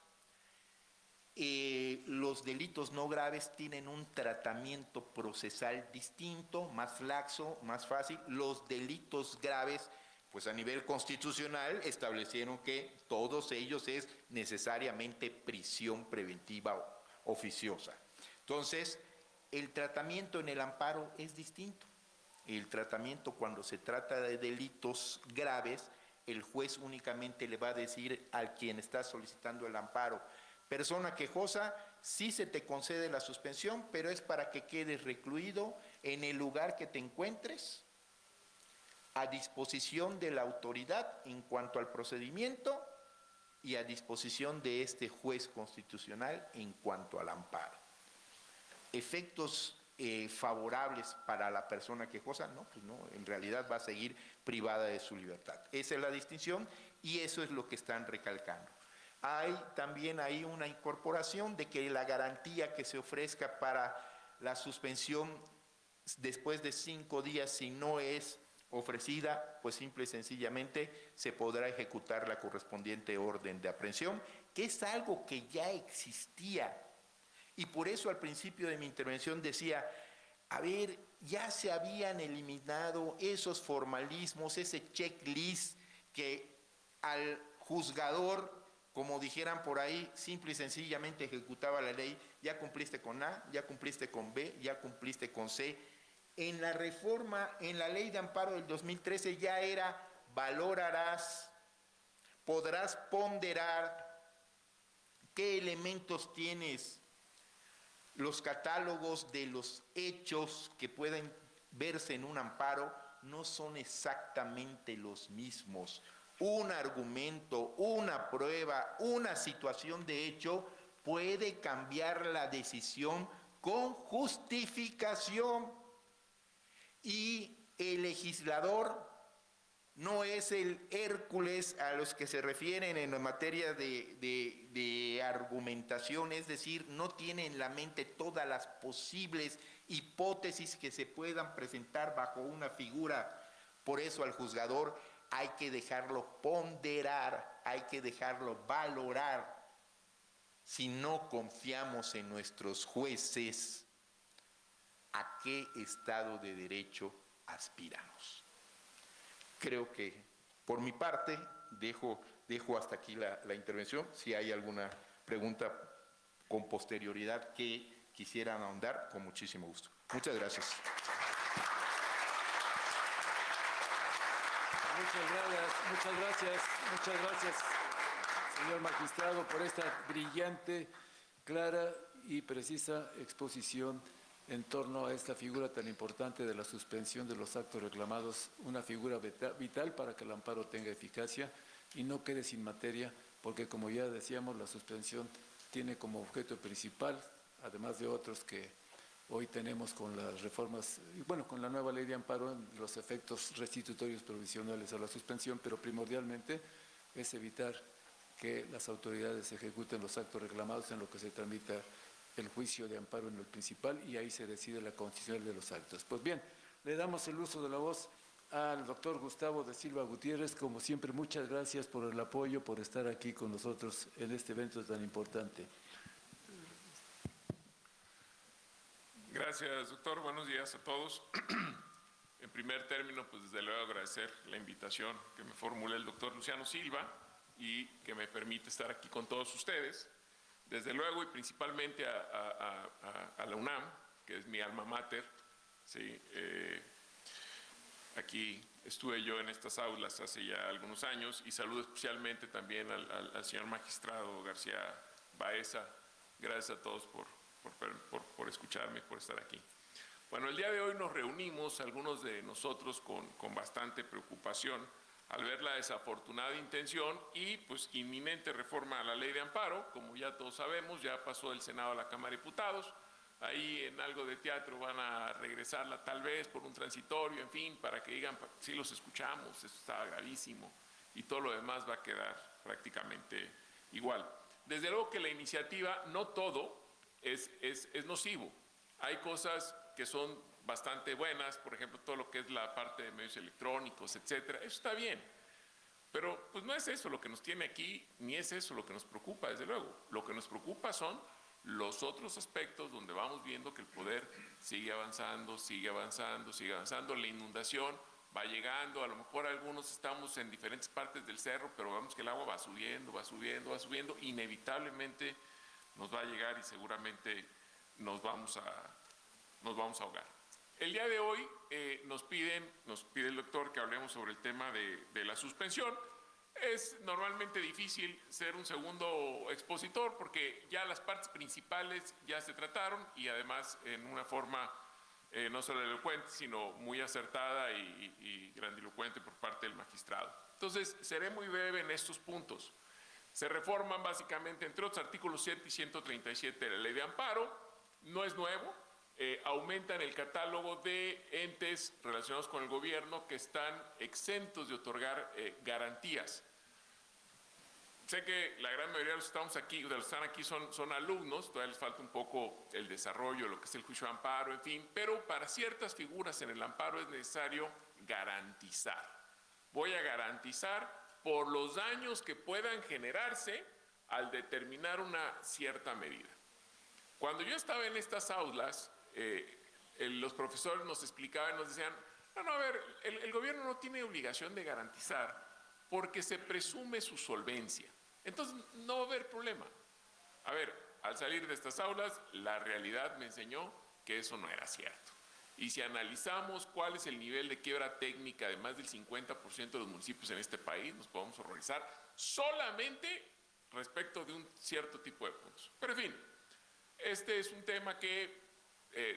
Los delitos no graves tienen un tratamiento procesal distinto, más laxo, más fácil. Los delitos graves, pues a nivel constitucional establecieron que todos ellos es necesariamente prisión preventiva oficiosa. Entonces, el tratamiento en el amparo es distinto. El tratamiento cuando se trata de delitos graves, el juez únicamente le va a decir al quien está solicitando el amparo: persona quejosa, sí se te concede la suspensión, pero es para que quedes recluido en el lugar que te encuentres, a disposición de la autoridad en cuanto al procedimiento y a disposición de este juez constitucional en cuanto al amparo. Efectos favorables para la persona quejosa, no, pues no, en realidad va a seguir privada de su libertad. Esa es la distinción y eso es lo que están recalcando. Hay también ahí una incorporación de que la garantía que se ofrezca para la suspensión después de 5 días, si no es ofrecida, pues simple y sencillamente se podrá ejecutar la correspondiente orden de aprehensión, que es algo que ya existía. Y por eso al principio de mi intervención decía, a ver, ya se habían eliminado esos formalismos, ese checklist que al juzgador, como dijeran por ahí, simple y sencillamente ejecutaba la ley. Ya cumpliste con A, ya cumpliste con B, ya cumpliste con C. En la reforma, en la ley de amparo del 2013 ya era valorarás, podrás ponderar qué elementos tienes. Los catálogos de los hechos que pueden verse en un amparo no son exactamente los mismos. Un argumento, una prueba, una situación de hecho puede cambiar la decisión con justificación. Y el legislador no es el Hércules a los que se refieren en materia de argumentación, es decir, no tiene en la mente todas las posibles hipótesis que se puedan presentar bajo una figura. Por eso al juzgador hay que dejarlo ponderar, hay que dejarlo valorar. Si no confiamos en nuestros jueces, ¿a qué Estado de Derecho aspiramos? Creo que por mi parte dejo hasta aquí la intervención. Si hay alguna pregunta con posterioridad que quisieran ahondar, con muchísimo gusto. Muchas gracias. Muchas gracias, señor magistrado, por esta brillante, clara y precisa exposición en torno a esta figura tan importante de la suspensión de los actos reclamados, una figura vital para que el amparo tenga eficacia y no quede sin materia, porque como ya decíamos, la suspensión tiene como objeto principal, además de otros que hoy tenemos con las reformas, bueno, con la nueva ley de amparo, los efectos restitutorios provisionales a la suspensión, pero primordialmente es evitar que las autoridades ejecuten los actos reclamados en lo que se tramita el juicio de amparo en el principal y ahí se decide la constitucionalidad de los actos. Pues bien, le damos el uso de la voz al doctor Gustavo de Silva Gutiérrez. Como siempre, muchas gracias por el apoyo, por estar aquí con nosotros en este evento tan importante. Gracias, doctor. Buenos días a todos. En primer término, pues desde luego agradecer la invitación que me formule el doctor Luciano Silva y que me permite estar aquí con todos ustedes. Desde luego y principalmente a la UNAM, que es mi alma mater. Sí, aquí estuve yo en estas aulas hace ya algunos años y saludo especialmente también al señor magistrado García Baeza. Gracias a todos por escucharme, por estar aquí. Bueno, el día de hoy nos reunimos, algunos de nosotros con bastante preocupación, al ver la desafortunada intención y pues inminente reforma a la ley de amparo. Como ya todos sabemos, ya pasó del Senado a la Cámara de Diputados, ahí en algo de teatro van a regresarla tal vez por un transitorio, en fin, para que digan, sí los escuchamos, esto está gravísimo, y todo lo demás va a quedar prácticamente igual. Desde luego que la iniciativa, no todo es nocivo, hay cosas que son bastante buenas, por ejemplo, todo lo que es la parte de medios electrónicos, etcétera, eso está bien. Pero pues no es eso lo que nos tiene aquí, ni es eso lo que nos preocupa, desde luego. Lo que nos preocupa son los otros aspectos donde vamos viendo que el poder sigue avanzando, sigue avanzando, sigue avanzando. La inundación va llegando, a lo mejor algunos estamos en diferentes partes del cerro, pero vemos que el agua va subiendo, va subiendo, va subiendo, inevitablemente nos va a llegar y seguramente nos vamos a ahogar. El día de hoy nos pide el doctor que hablemos sobre el tema de la suspensión. Es normalmente difícil ser un segundo expositor porque ya las partes principales ya se trataron y además en una forma no solo elocuente, sino muy acertada y grandilocuente por parte del magistrado. Entonces, seré muy breve en estos puntos. Se reforman básicamente, entre otros artículos 100 y 137 de la Ley de Amparo. No es nuevo. Aumentan el catálogo de entes relacionados con el gobierno que están exentos de otorgar garantías. Sé que la gran mayoría de los que están aquí son alumnos, todavía les falta un poco el desarrollo de lo que es el juicio de amparo, en fin, pero para ciertas figuras en el amparo es necesario garantizar. Voy a garantizar por los daños que puedan generarse al determinar una cierta medida. Cuando yo estaba en estas aulas, los profesores nos explicaban, nos decían, no, a ver, el gobierno no tiene obligación de garantizar porque se presume su solvencia. Entonces, no va a haber problema. A ver, al salir de estas aulas, la realidad me enseñó que eso no era cierto. Y si analizamos cuál es el nivel de quiebra técnica de más del 50% de los municipios en este país, nos podemos horrorizar solamente respecto de un cierto tipo de puntos. Pero en fin, este es un tema que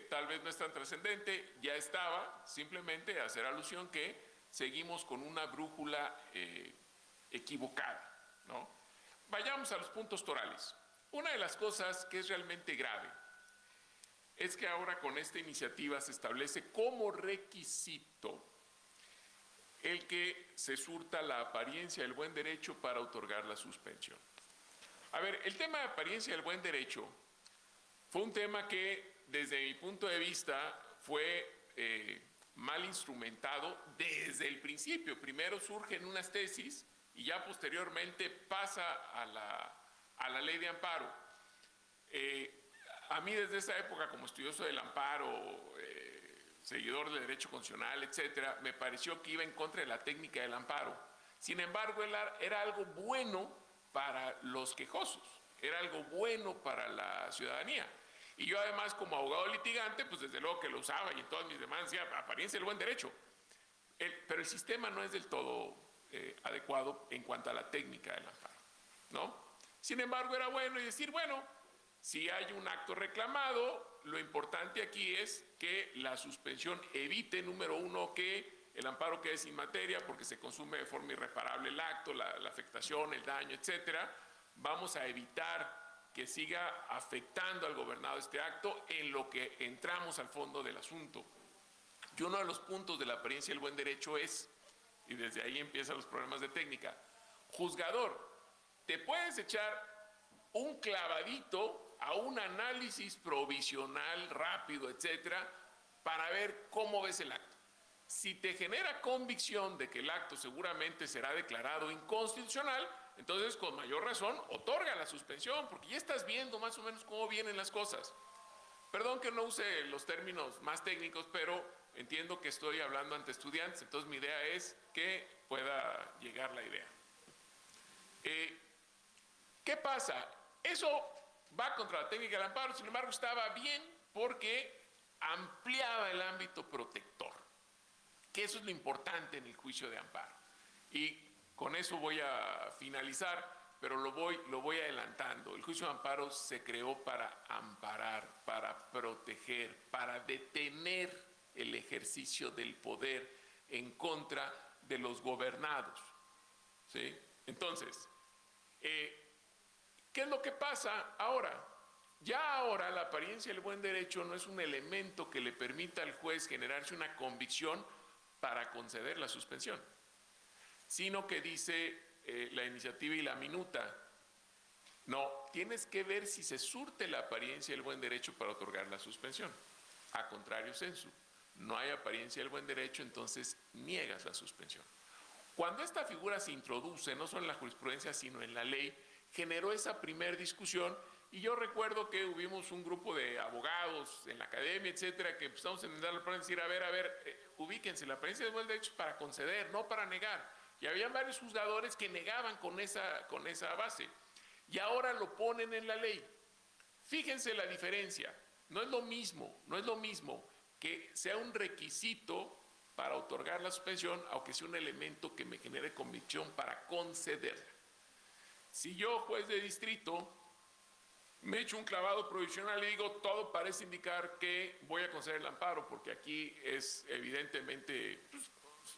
tal vez no es tan trascendente, ya estaba, simplemente hacer alusión que seguimos con una brújula equivocada, ¿no? Vayamos a los puntos torales. Una de las cosas que es realmente grave es que ahora con esta iniciativa se establece como requisito el que se surta la apariencia del buen derecho para otorgar la suspensión. A ver, el tema de apariencia del buen derecho fue un tema que desde mi punto de vista fue mal instrumentado desde el principio. Primero surgen unas tesis y ya posteriormente pasa a la ley de amparo. A mí desde esa época, como estudioso del amparo, seguidor del derecho constitucional, etcétera, me pareció que iba en contra de la técnica del amparo. Sin embargo, era algo bueno para los quejosos, era algo bueno para la ciudadanía. Y yo además como abogado litigante, pues desde luego que lo usaba y en todas mis demandas decía apariencia del buen derecho. Pero el sistema no es del todo adecuado en cuanto a la técnica del amparo, ¿no? Sin embargo, era bueno decir, bueno, si hay un acto reclamado, lo importante aquí es que la suspensión evite, número uno, que el amparo quede sin materia porque se consume de forma irreparable el acto, la afectación, el daño, etcétera. Vamos a evitar que siga afectando al gobernado este acto en lo que entramos al fondo del asunto. Y uno de los puntos de la apariencia del buen derecho es, y desde ahí empiezan los problemas de técnica, juzgador, te puedes echar un clavadito a un análisis provisional rápido, etcétera, para ver cómo ves el acto. Si te genera convicción de que el acto seguramente será declarado inconstitucional, entonces con mayor razón otorga la suspensión, porque ya estás viendo más o menos cómo vienen las cosas. Perdón que no use los términos más técnicos, pero entiendo que estoy hablando ante estudiantes, entonces mi idea es que pueda llegar la idea. ¿Qué pasa? Eso va contra la técnica del amparo, sin embargo estaba bien porque ampliaba el ámbito protector, que eso es lo importante en el juicio de amparo. Y con eso voy a finalizar, pero lo voy adelantando. El juicio de amparo se creó para amparar, para proteger, para detener el ejercicio del poder en contra de los gobernados, ¿sí? Entonces, ¿qué es lo que pasa ahora? Ya ahora la apariencia del buen derecho no es un elemento que le permita al juez generarse una convicción para conceder la suspensión, sino que dice la iniciativa y la minuta, no, tienes que ver si se surte la apariencia del buen derecho para otorgar la suspensión. A contrario sensu, no hay apariencia del buen derecho, entonces niegas la suspensión. Cuando esta figura se introduce, no solo en la jurisprudencia, sino en la ley, generó esa primera discusión, y yo recuerdo que hubimos un grupo de abogados en la academia, etcétera, que empezamos a entender la prueba y decir, a ver, ubíquense, la apariencia del buen derecho es para conceder, no para negar. Y había varios juzgadores que negaban con esa base. Y ahora lo ponen en la ley. Fíjense la diferencia. No es lo mismo que sea un requisito para otorgar la suspensión, aunque sea un elemento que me genere convicción para concederla. Si yo, juez de distrito, me echo un clavado provisional y digo, todo parece indicar que voy a conceder el amparo, porque aquí es evidentemente, pues,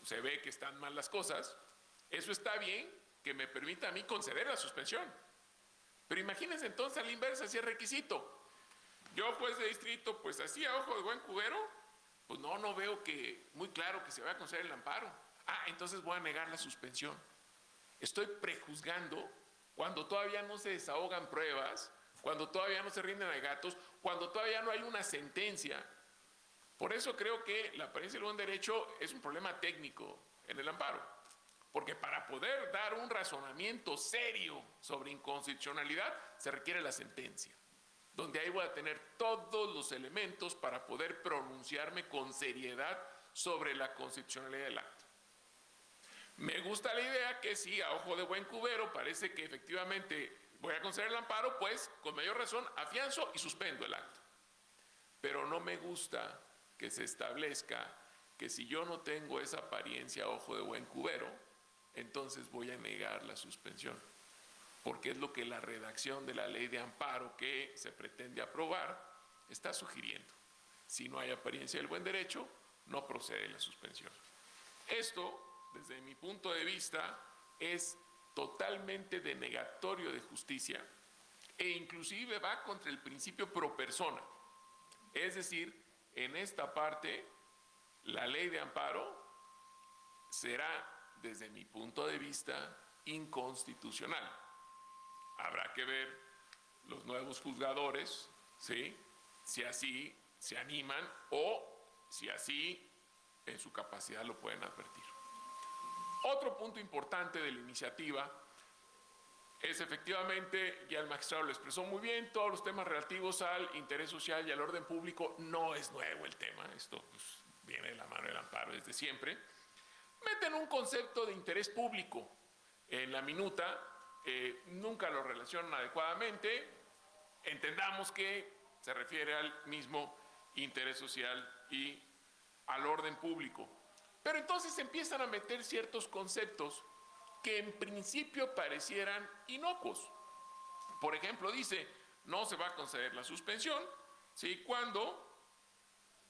se ve que están mal las cosas, eso está bien, que me permita a mí conceder la suspensión. Pero imagínense entonces a la inversa, si es requisito. Yo, juez de distrito, pues así a ojo de buen cubero, pues no veo que muy claro que se va a conceder el amparo. Entonces voy a negar la suspensión. Estoy prejuzgando cuando todavía no se desahogan pruebas, cuando todavía no se rinden alegatos, cuando todavía no hay una sentencia. Por eso creo que la apariencia del buen derecho es un problema técnico en el amparo. Porque para poder dar un razonamiento serio sobre inconstitucionalidad se requiere la sentencia, donde ahí voy a tener todos los elementos para poder pronunciarme con seriedad sobre la constitucionalidad del acto. Me gusta la idea que si a ojo de buen cubero parece que efectivamente voy a conceder el amparo, pues con mayor razón afianzo y suspendo el acto. Pero no me gusta que se establezca que si yo no tengo esa apariencia a ojo de buen cubero, entonces voy a negar la suspensión, porque es lo que la redacción de la ley de amparo que se pretende aprobar está sugiriendo. Si no hay apariencia del buen derecho, no procede la suspensión. Esto, desde mi punto de vista, es totalmente denegatorio de justicia e inclusive va contra el principio pro persona. Es decir, en esta parte, la ley de amparo será, desde mi punto de vista, inconstitucional. Habrá que ver los nuevos juzgadores, ¿sí?, si así se animan o si así en su capacidad lo pueden advertir. Otro punto importante de la iniciativa es efectivamente, ya el magistrado lo expresó muy bien, todos los temas relativos al interés social y al orden público. No es nuevo el tema, esto pues, viene de la mano del amparo desde siempre. Meten un concepto de interés público en la minuta, nunca lo relacionan adecuadamente. Entendamos que se refiere al mismo interés social y al orden público. Pero entonces empiezan a meter ciertos conceptos que en principio parecieran inocuos. Por ejemplo, dice, no se va a conceder la suspensión, ¿sí?, cuando,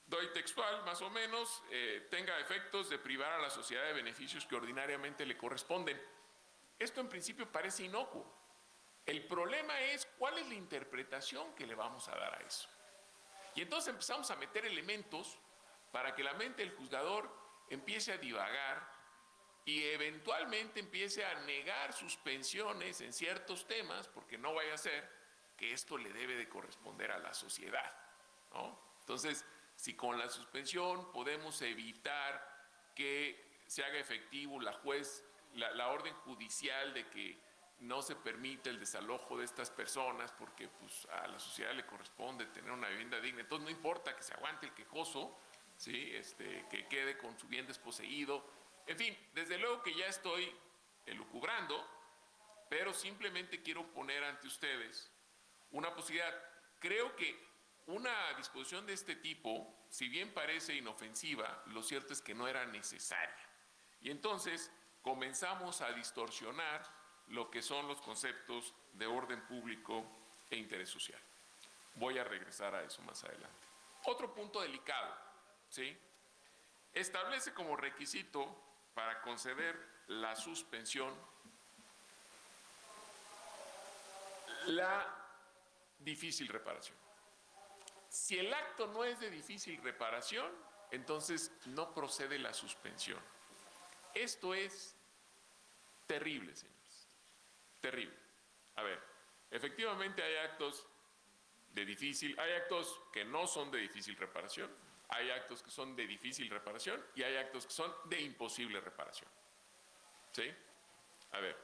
doy textual más o menos, tenga efectos de privar a la sociedad de beneficios que ordinariamente le corresponden. Esto en principio parece inocuo. El problema es cuál es la interpretación que le vamos a dar a eso. Y entonces empezamos a meter elementos para que la mente del juzgador empiece a divagar y eventualmente empiece a negar suspensiones en ciertos temas, porque no vaya a ser que esto le debe de corresponder a la sociedad, ¿no? Entonces, si con la suspensión podemos evitar que se haga efectivo la orden judicial de que no se permite el desalojo de estas personas porque pues, a la sociedad le corresponde tener una vivienda digna, entonces no importa que se aguante el quejoso, ¿sí?, que quede con su bien desposeído. En fin, desde luego que ya estoy elucubrando, pero simplemente quiero poner ante ustedes una posibilidad. Creo que una disposición de este tipo, si bien parece inofensiva, lo cierto es que no era necesaria. Y entonces comenzamos a distorsionar lo que son los conceptos de orden público e interés social. Voy a regresar a eso más adelante. Otro punto delicado, ¿sí?, establece como requisito para conceder la suspensión la difícil reparación. Si el acto no es de difícil reparación, entonces no procede la suspensión. Esto es terrible, señores. Terrible. A ver, efectivamente hay actos hay actos que no son de difícil reparación, hay actos que son de difícil reparación y hay actos que son de imposible reparación. ¿Sí? A ver,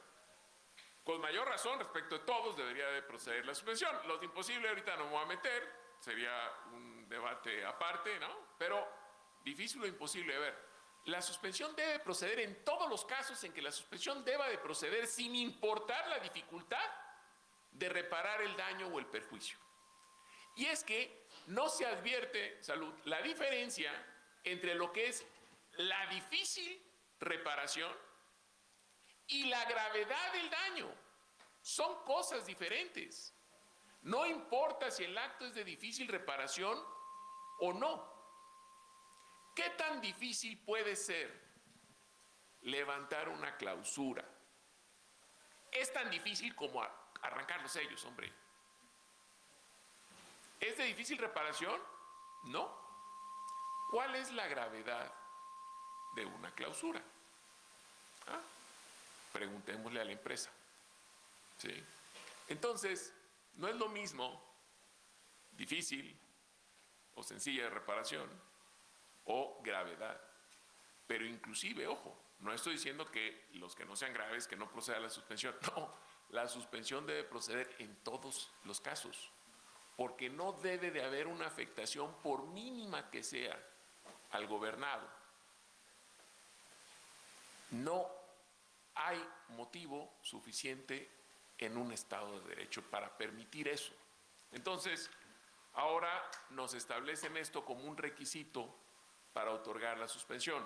con mayor razón respecto de todos debería de proceder la suspensión. Los de imposible ahorita no me voy a meter, sería un debate aparte, ¿no? Pero difícil o imposible, a ver, la suspensión debe proceder en todos los casos en que la suspensión deba de proceder sin importar la dificultad de reparar el daño o el perjuicio. Y es que no se advierte, salud, la diferencia entre lo que es la difícil reparación y la gravedad del daño. Son cosas diferentes. No importa si el acto es de difícil reparación o no. ¿Qué tan difícil puede ser levantar una clausura? Es tan difícil como arrancar los sellos, hombre. ¿Es de difícil reparación? No. ¿Cuál es la gravedad de una clausura? ¿Ah? Preguntémosle a la empresa. ¿Sí? Entonces, no es lo mismo difícil o sencilla de reparación o gravedad. Pero inclusive, ojo, no estoy diciendo que los que no sean graves, que no proceda la suspensión. No, la suspensión debe proceder en todos los casos, porque no debe de haber una afectación, por mínima que sea, al gobernado. No hay motivo suficiente en un Estado de Derecho para permitir eso. Entonces, ahora nos establecen esto como un requisito para otorgar la suspensión.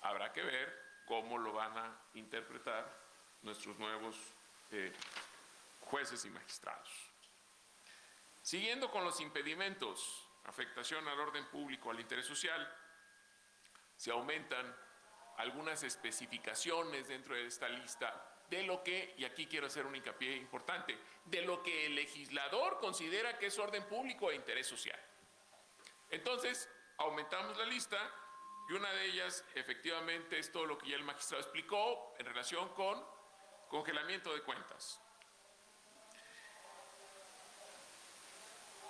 Habrá que ver cómo lo van a interpretar nuestros nuevos jueces y magistrados. Siguiendo con los impedimentos, afectación al orden público, al interés social, se aumentan algunas especificaciones dentro de esta lista de lo que, y aquí quiero hacer un hincapié importante, de lo que el legislador considera que es orden público e interés social. Entonces, aumentamos la lista y una de ellas, efectivamente, es todo lo que ya el magistrado explicó en relación con congelamiento de cuentas.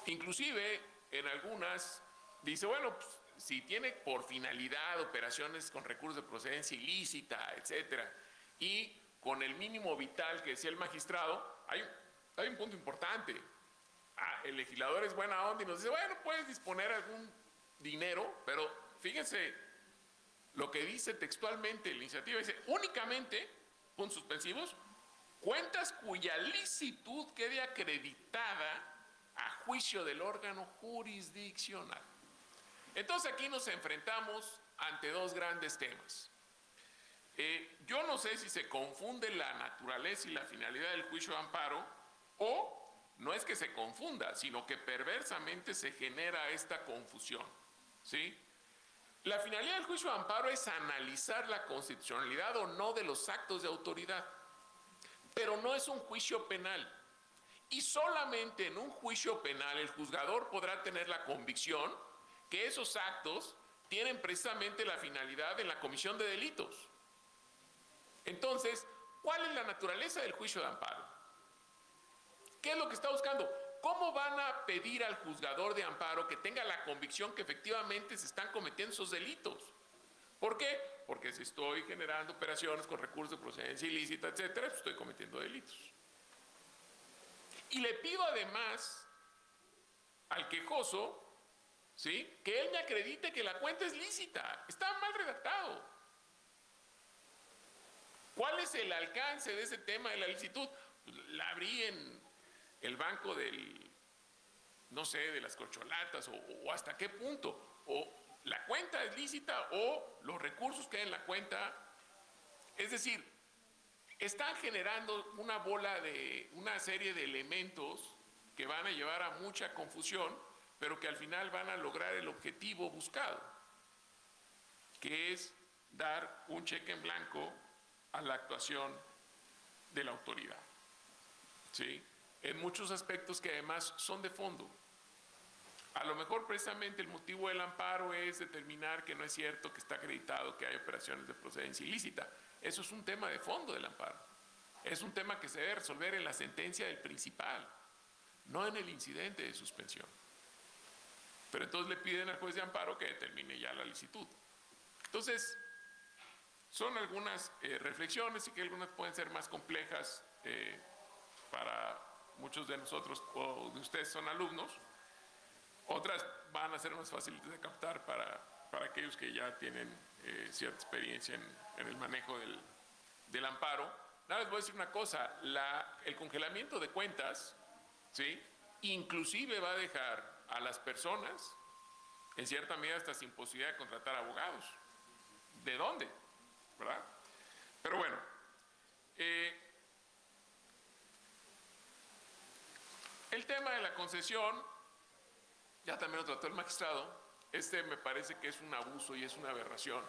Inclusive, en algunas, dice, bueno, pues, si tiene por finalidad operaciones con recursos de procedencia ilícita, etcétera, y con el mínimo vital que decía el magistrado, hay un punto importante. El legislador es buena onda y nos dice, bueno, puedes disponer algún dinero, pero fíjense lo que dice textualmente la iniciativa, dice, únicamente, puntos suspensivos, cuentas cuya licitud quede acreditada a juicio del órgano jurisdiccional. Entonces aquí nos enfrentamos ante dos grandes temas. Yo no sé si se confunde la naturaleza y la finalidad del juicio de amparo, o no es que se confunda, sino que perversamente se genera esta confusión, ¿sí? La finalidad del juicio de amparo es analizar la constitucionalidad o no de los actos de autoridad, pero no es un juicio penal. Y solamente en un juicio penal el juzgador podrá tener la convicción que esos actos tienen precisamente la finalidad en la comisión de delitos. Entonces, ¿cuál es la naturaleza del juicio de amparo? ¿Qué es lo que está buscando? ¿Cómo van a pedir al juzgador de amparo que tenga la convicción que efectivamente se están cometiendo esos delitos? ¿Por qué? Porque si estoy generando operaciones con recursos de procedencia ilícita, etcétera, pues estoy cometiendo delitos. Y le pido además al quejoso, ¿sí?, que él me acredite que la cuenta es lícita. Está mal redactado. ¿Cuál es el alcance de ese tema de la licitud? La abrí en el banco del, no sé, de las corcholatas, o hasta qué punto. O la cuenta es lícita o los recursos que hay en la cuenta. Es decir, están generando una serie de elementos que van a llevar a mucha confusión, pero que al final van a lograr el objetivo buscado, que es dar un cheque en blanco a la actuación de la autoridad, ¿sí?, en muchos aspectos que además son de fondo. A lo mejor precisamente el motivo del amparo es determinar que no es cierto que está acreditado que hay operaciones de procedencia ilícita. Eso es un tema de fondo del amparo. Es un tema que se debe resolver en la sentencia del principal, no en el incidente de suspensión. Pero entonces le piden al juez de amparo que determine ya la licitud. Entonces, son algunas reflexiones, y que algunas pueden ser más complejas para muchos de nosotros o de ustedes son alumnos. Otras van a ser más fáciles de captar para aquellos que ya tienen cierta experiencia en el manejo del amparo. Nada, les voy a decir una cosa, el congelamiento de cuentas, ¿sí?, inclusive va a dejar a las personas, en cierta medida, hasta sin posibilidad de contratar abogados. ¿De dónde? ¿Verdad? Pero bueno, el tema de la concesión, ya también lo trató el magistrado. Me parece que es un abuso y es una aberración,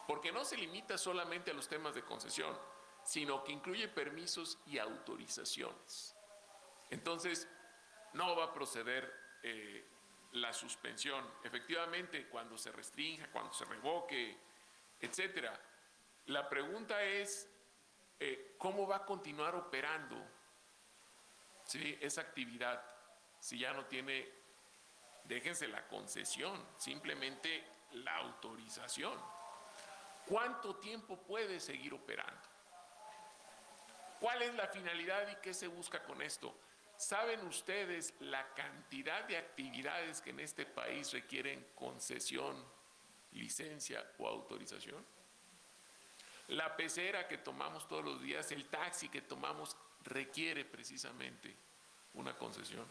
porque no se limita solamente a los temas de concesión, sino que incluye permisos y autorizaciones. Entonces, no va a proceder la suspensión. Efectivamente, cuando se restrinja, cuando se revoque, etcétera. La pregunta es, ¿cómo va a continuar operando, ¿sí?, esa actividad si ya no tiene, déjense la concesión, simplemente la autorización? ¿Cuánto tiempo puede seguir operando? ¿Cuál es la finalidad y qué se busca con esto? ¿Saben ustedes la cantidad de actividades que en este país requieren concesión, licencia o autorización? La pecera que tomamos todos los días, el taxi que tomamos, requiere precisamente una concesión,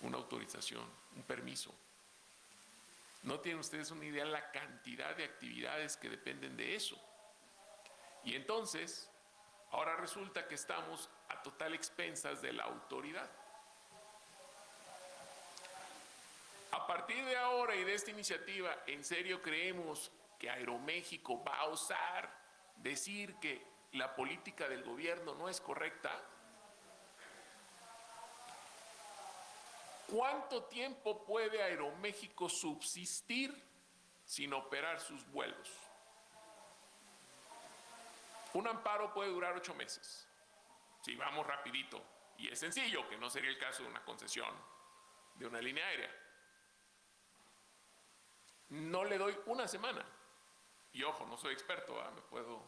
una autorización, un permiso. ¿No tienen ustedes una idea de la cantidad de actividades que dependen de eso? Y entonces, ahora resulta que estamos a total expensas de la autoridad. A partir de ahora y de esta iniciativa, ¿en serio creemos que Aeroméxico va a osar decir que la política del gobierno no es correcta? ¿Cuánto tiempo puede Aeroméxico subsistir sin operar sus vuelos? Un amparo puede durar 8 meses, si vamos rapidito, y es sencillo, que no sería el caso de una concesión de una línea aérea. No le doy una semana, y ojo, no soy experto, me puedo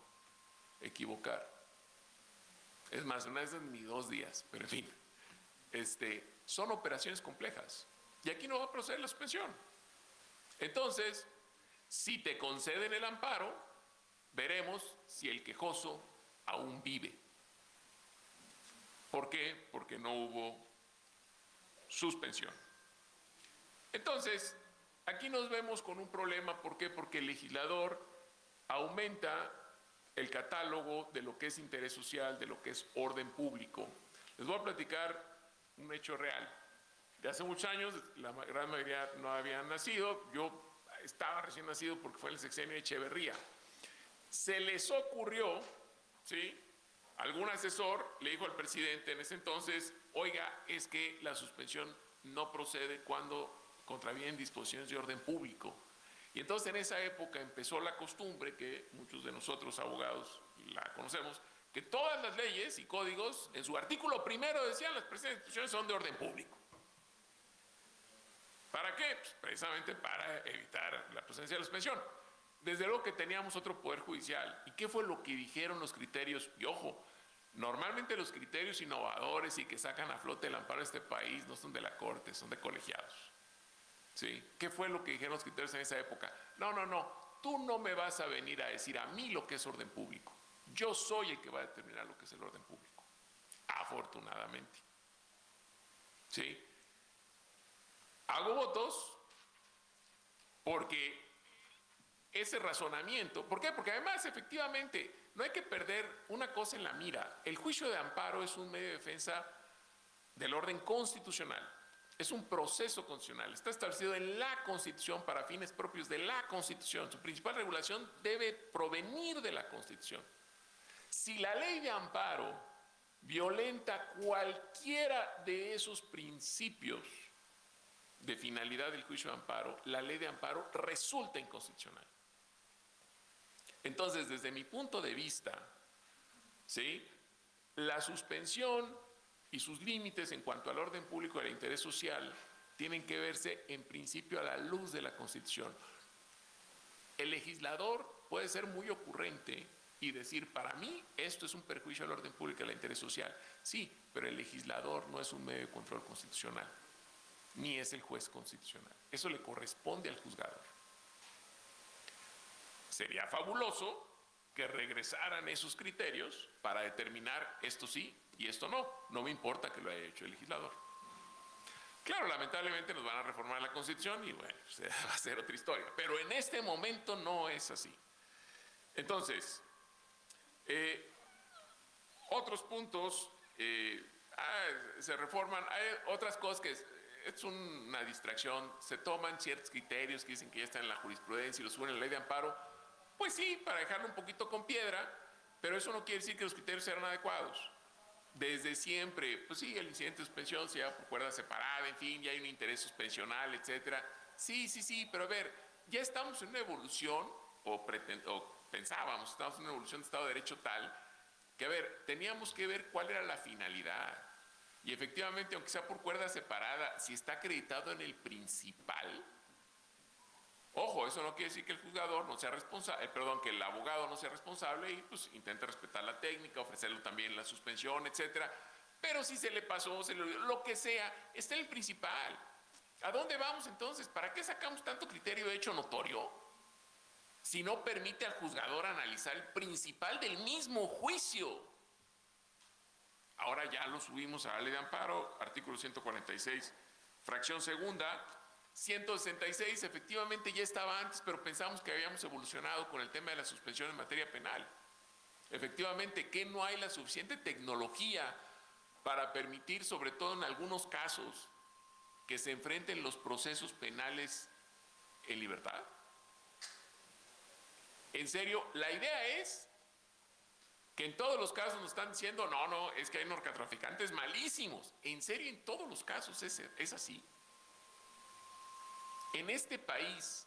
equivocar. Es más, una vez ni 2 días, pero en fin, son operaciones complejas, y aquí no va a proceder la suspensión. Entonces, si te conceden el amparo, veremos si el quejoso aún vive. ¿Por qué? Porque no hubo suspensión. Entonces, aquí nos vemos con un problema. ¿Por qué? Porque el legislador aumenta el catálogo de lo que es interés social, de lo que es orden público. Les voy a platicar un hecho real. De hace muchos años, la gran mayoría no habían nacido. Yo estaba recién nacido porque fue en el sexenio de Echeverría. Se les ocurrió, ¿sí?, algún asesor le dijo al presidente en ese entonces: oiga, es que la suspensión no procede cuando contravienen disposiciones de orden público. Y entonces en esa época empezó la costumbre, que muchos de nosotros abogados la conocemos, que todas las leyes y códigos en su artículo primero decían: las presentes disposiciones son de orden público. ¿Para qué? Pues precisamente para evitar la presencia de la suspensión. Desde luego que teníamos otro poder judicial. ¿Y qué fue lo que dijeron los criterios? Y ojo, normalmente los criterios innovadores y que sacan a flote el amparo de este país no son de la Corte, son de colegiados. ¿Sí? ¿Qué fue lo que dijeron los criterios en esa época? No, tú no me vas a venir a decir a mí lo que es orden público. Yo soy el que va a determinar lo que es el orden público. Afortunadamente. ¿Sí? Hago votos porque ese razonamiento, ¿por qué? Porque además, efectivamente, no hay que perder una cosa en la mira. El juicio de amparo es un medio de defensa del orden constitucional. Es un proceso constitucional. Está establecido en la Constitución para fines propios de la Constitución. Su principal regulación debe provenir de la Constitución. Si la ley de amparo violenta cualquiera de esos principios de finalidad del juicio de amparo, la ley de amparo resulta inconstitucional. Entonces, desde mi punto de vista, ¿sí?, la suspensión y sus límites en cuanto al orden público y al interés social tienen que verse en principio a la luz de la Constitución. El legislador puede ser muy ocurrente y decir: para mí esto es un perjuicio al orden público y al interés social. Sí, pero el legislador no es un medio de control constitucional, ni es el juez constitucional. Eso le corresponde al juzgador. Sería fabuloso que regresaran esos criterios para determinar esto sí y esto no. No me importa que lo haya hecho el legislador. Claro, lamentablemente nos van a reformar la Constitución y bueno, va a ser otra historia. Pero en este momento no es así. Entonces, otros puntos se reforman. Hay otras cosas que es una distracción. Se toman ciertos criterios que dicen que ya están en la jurisprudencia y los suben en la ley de amparo. Pues sí, para dejarlo un poquito con piedra, pero eso no quiere decir que los criterios sean adecuados. Desde siempre, pues sí, el incidente de suspensión se lleva por cuerda separada, en fin, ya hay un interés suspensional, etcétera. Sí, pero a ver, ya estamos en una evolución, o pensábamos, estamos en una evolución de Estado de Derecho tal, que a ver, teníamos que ver cuál era la finalidad. Y efectivamente, aunque sea por cuerda separada, si está acreditado en el principal, ojo, eso no quiere decir que el juzgador no sea responsable, que el abogado no sea responsable y pues intenta respetar la técnica, ofrecerle también la suspensión, etcétera. Pero si se le pasó, se le olvidó, lo que sea, está en el principal. ¿A dónde vamos entonces? ¿Para qué sacamos tanto criterio de hecho notorio si no permite al juzgador analizar el principal del mismo juicio? Ahora ya lo subimos a la ley de amparo, artículo 146, fracción segunda. 166 efectivamente ya estaba antes, pero pensamos que habíamos evolucionado con el tema de la suspensión en materia penal. Efectivamente, que no hay la suficiente tecnología para permitir, sobre todo en algunos casos, que se enfrenten los procesos penales en libertad. En serio, la idea es que en todos los casos nos están diciendo: no, es que hay narcotraficantes malísimos. En serio, en todos los casos es así. En este país,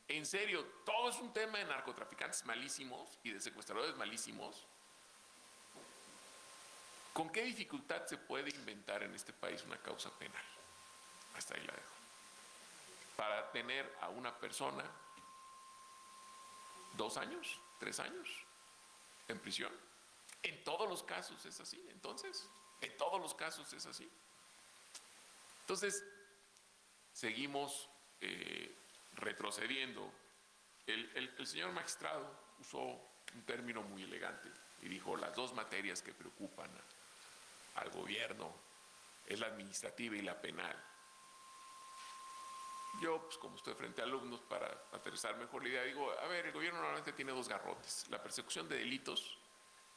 en serio, todo es un tema de narcotraficantes malísimos y de secuestradores malísimos. ¿Con qué dificultad se puede inventar en este país una causa penal? Hasta ahí la dejo. Para tener a una persona 2 años, 3 años en prisión. En todos los casos es así, entonces. En todos los casos es así. Entonces, seguimos retrocediendo. El señor magistrado usó un término muy elegante y dijo: las 2 materias que preocupan al gobierno es la administrativa y la penal. Yo, pues como estoy frente a alumnos, para aterrizar mejor la idea, digo, a ver, el gobierno normalmente tiene dos garrotes, la persecución de delitos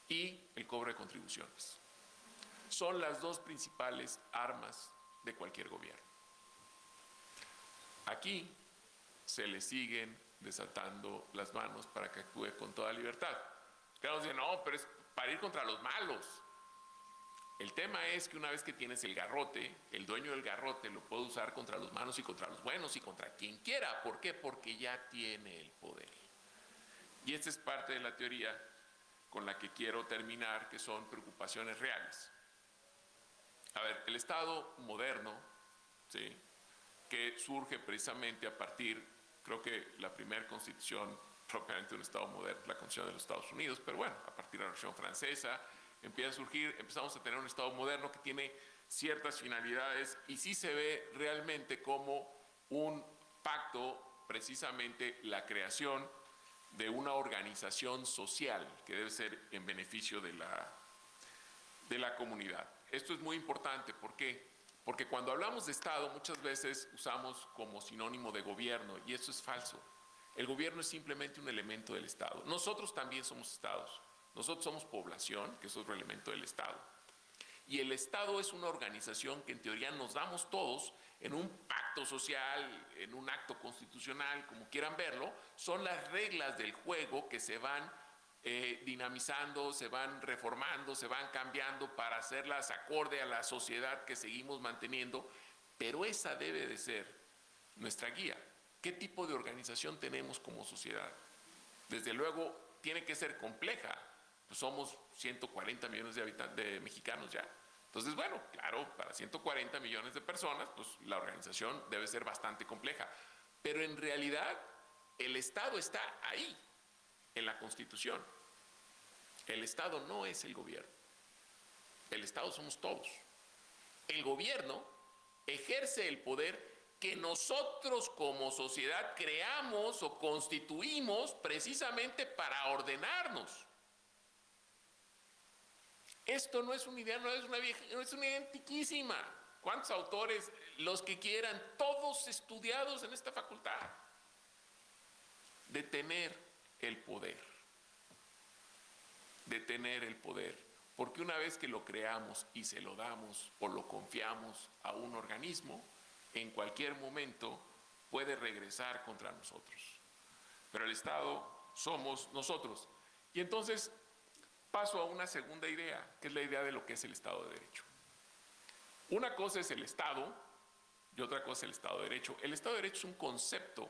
y el cobro de contribuciones. Son las dos principales armas de cualquier gobierno. Aquí se le siguen desatando las manos para que actúe con toda libertad. Claro, dicen, no, pero es para ir contra los malos. El tema es que una vez que tienes el garrote, el dueño del garrote lo puede usar contra los malos y contra los buenos y contra quien quiera. ¿Por qué? Porque ya tiene el poder. Y esta es parte de la teoría con la que quiero terminar, que son preocupaciones reales. A ver, el Estado moderno, ¿sí?, que surge precisamente a partir, creo que la primera constitución propiamente de un Estado moderno, la Constitución de los Estados Unidos, pero bueno, a partir de la Revolución Francesa, empieza a surgir, empezamos a tener un Estado moderno que tiene ciertas finalidades y sí se ve realmente como un pacto, precisamente la creación de una organización social que debe ser en beneficio de la comunidad. Esto es muy importante, ¿por qué? Porque cuando hablamos de Estado muchas veces usamos como sinónimo de gobierno y eso es falso. El gobierno es simplemente un elemento del Estado. Nosotros también somos Estados. Nosotros somos población, que es otro elemento del Estado. Y el Estado es una organización que en teoría nos damos todos en un pacto social, en un acto constitucional, como quieran verlo. Son las reglas del juego que se van dinamizando, se van reformando, se van cambiando para hacerlas acorde a la sociedad que seguimos manteniendo, pero esa debe de ser nuestra guía. ¿Qué tipo de organización tenemos como sociedad? Desde luego, tiene que ser compleja. Pues somos 140 millones de habitantes, de mexicanos ya. Entonces, bueno, claro, para 140 millones de personas, pues la organización debe ser bastante compleja. Pero en realidad, el Estado está ahí, en la Constitución. El Estado no es el gobierno. El Estado somos todos. El gobierno ejerce el poder que nosotros como sociedad creamos o constituimos precisamente para ordenarnos. Esto no es una idea, no es una idea antiquísima. ¿Cuántos autores? Los que quieran, todos estudiados en esta facultad. De tener el poder. De tener el poder. Porque una vez que lo creamos y se lo damos o lo confiamos a un organismo, en cualquier momento puede regresar contra nosotros. Pero el Estado somos nosotros. Y entonces paso a una segunda idea, que es la idea de lo que es el Estado de Derecho. Una cosa es el Estado y otra cosa es el Estado de Derecho. El Estado de Derecho es un concepto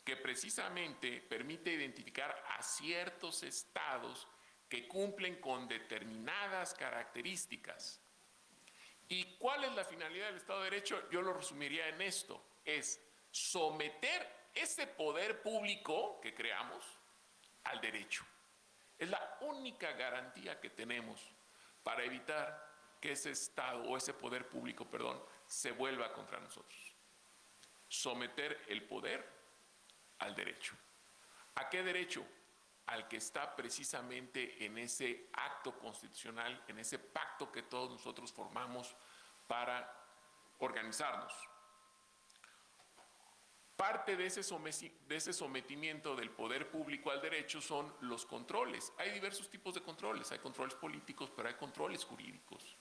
que precisamente permite identificar a ciertos estados que cumplen con determinadas características. ¿Y cuál es la finalidad del Estado de Derecho? Yo lo resumiría en esto, es someter ese poder público que creamos al derecho. Es la única garantía que tenemos para evitar que ese Estado o ese poder público, se vuelva contra nosotros. Someter el poder al derecho. ¿A qué derecho? Al que está precisamente en ese acto constitucional, en ese pacto que todos nosotros formamos para organizarnos. Parte de ese sometimiento del poder público al derecho son los controles. Hay diversos tipos de controles, hay controles políticos, pero hay controles jurídicos.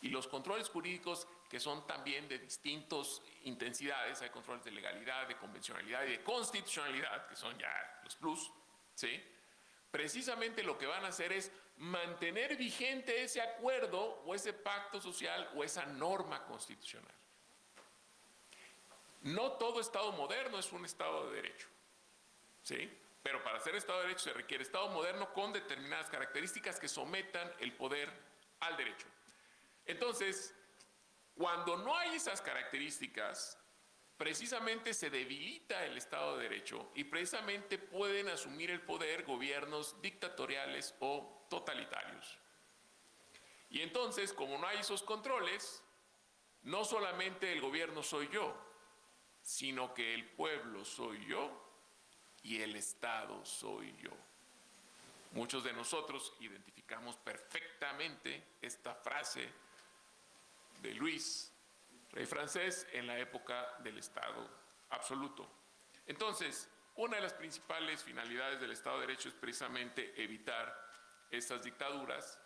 Y los controles jurídicos, que son también de distintas intensidades, hay controles de legalidad, de convencionalidad y de constitucionalidad, que son ya los plus, ¿sí? Precisamente lo que van a hacer es mantener vigente ese acuerdo o ese pacto social o esa norma constitucional. No todo Estado moderno es un Estado de Derecho, ¿sí? Pero para ser Estado de Derecho se requiere Estado moderno con determinadas características que sometan el poder al derecho. Entonces, cuando no hay esas características, precisamente se debilita el Estado de Derecho y precisamente pueden asumir el poder gobiernos dictatoriales o totalitarios. Y entonces, como no hay esos controles, no solamente el gobierno soy yo, sino que el pueblo soy yo y el Estado soy yo. Muchos de nosotros identificamos perfectamente esta frase de Luis, rey francés, en la época del Estado absoluto. Entonces, una de las principales finalidades del Estado de Derecho es precisamente evitar estas dictaduras,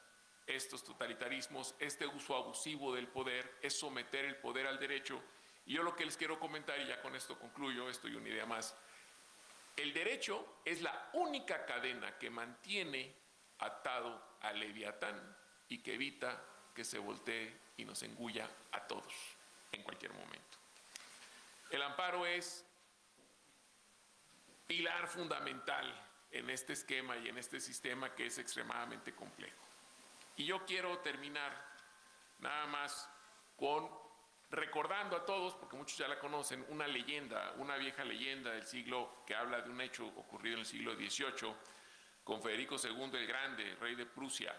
estos totalitarismos, este uso abusivo del poder, es someter el poder al derecho. Y yo lo que les quiero comentar, y ya con esto concluyo, esto y una idea más, el derecho es la única cadena que mantiene atado al Leviatán y que evita que se voltee y nos engulla a todos en cualquier momento. El amparo es pilar fundamental en este esquema y en este sistema que es extremadamente complejo. Y yo quiero terminar nada más con recordando a todos, porque muchos ya la conocen, una leyenda, una vieja leyenda del siglo que habla de un hecho ocurrido en el siglo XVIII con Federico II el Grande, rey de Prusia,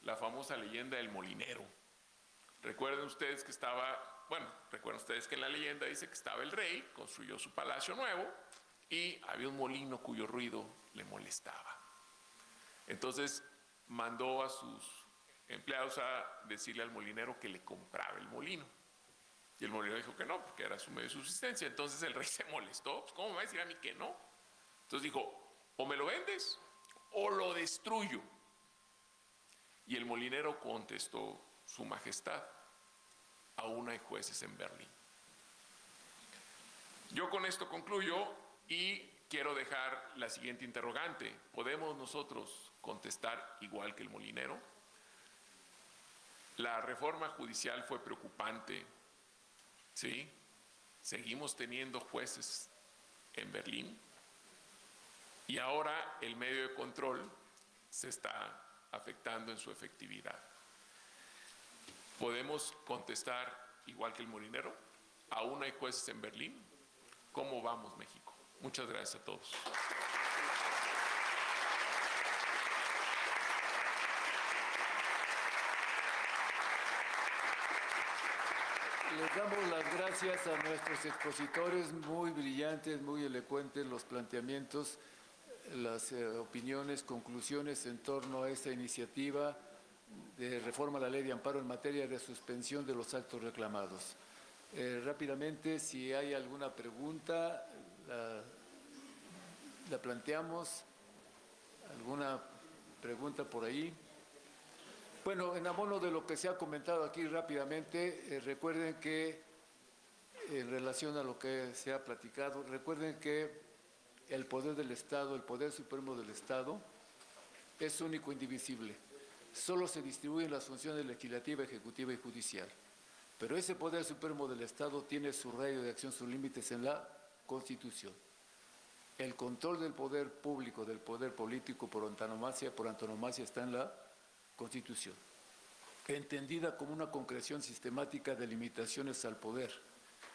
la famosa leyenda del molinero. Recuerden ustedes que recuerden ustedes que en la leyenda dice que estaba el rey, construyó su palacio nuevo y había un molino cuyo ruido le molestaba. Entonces mandó a sus empleados a decirle al molinero que le compraba el molino. Y el molinero dijo que no, porque era su medio de subsistencia. Entonces el rey se molestó. Pues, ¿cómo me va a decir a mí que no? Entonces dijo, o me lo vendes o lo destruyo. Y el molinero contestó, su majestad, aún hay jueces en Berlín. Yo con esto concluyo y quiero dejar la siguiente interrogante. ¿Podemos nosotros contestar igual que el molinero? La reforma judicial fue preocupante, ¿sí? Seguimos teniendo jueces en Berlín y ahora el medio de control se está afectando en su efectividad. ¿Podemos contestar igual que el molinero? ¿Aún hay jueces en Berlín? ¿Cómo vamos, México? Muchas gracias a todos. Les damos las gracias a nuestros expositores, muy brillantes, muy elocuentes los planteamientos, las opiniones, conclusiones en torno a esta iniciativa de reforma a la ley de amparo en materia de suspensión de los actos reclamados. Rápidamente, si hay alguna pregunta, la planteamos. ¿Alguna pregunta por ahí? Bueno, en abono de lo que se ha comentado aquí rápidamente, recuerden que, en relación a lo que se ha platicado, recuerden que el poder del Estado, el poder supremo del Estado, es único e indivisible. Solo se distribuyen las funciones legislativa, ejecutiva y judicial. Pero ese poder supremo del Estado tiene su radio de acción, sus límites en la Constitución. El control del poder público, del poder político por antonomasia está en la Constitución, entendida como una concreción sistemática de limitaciones al poder,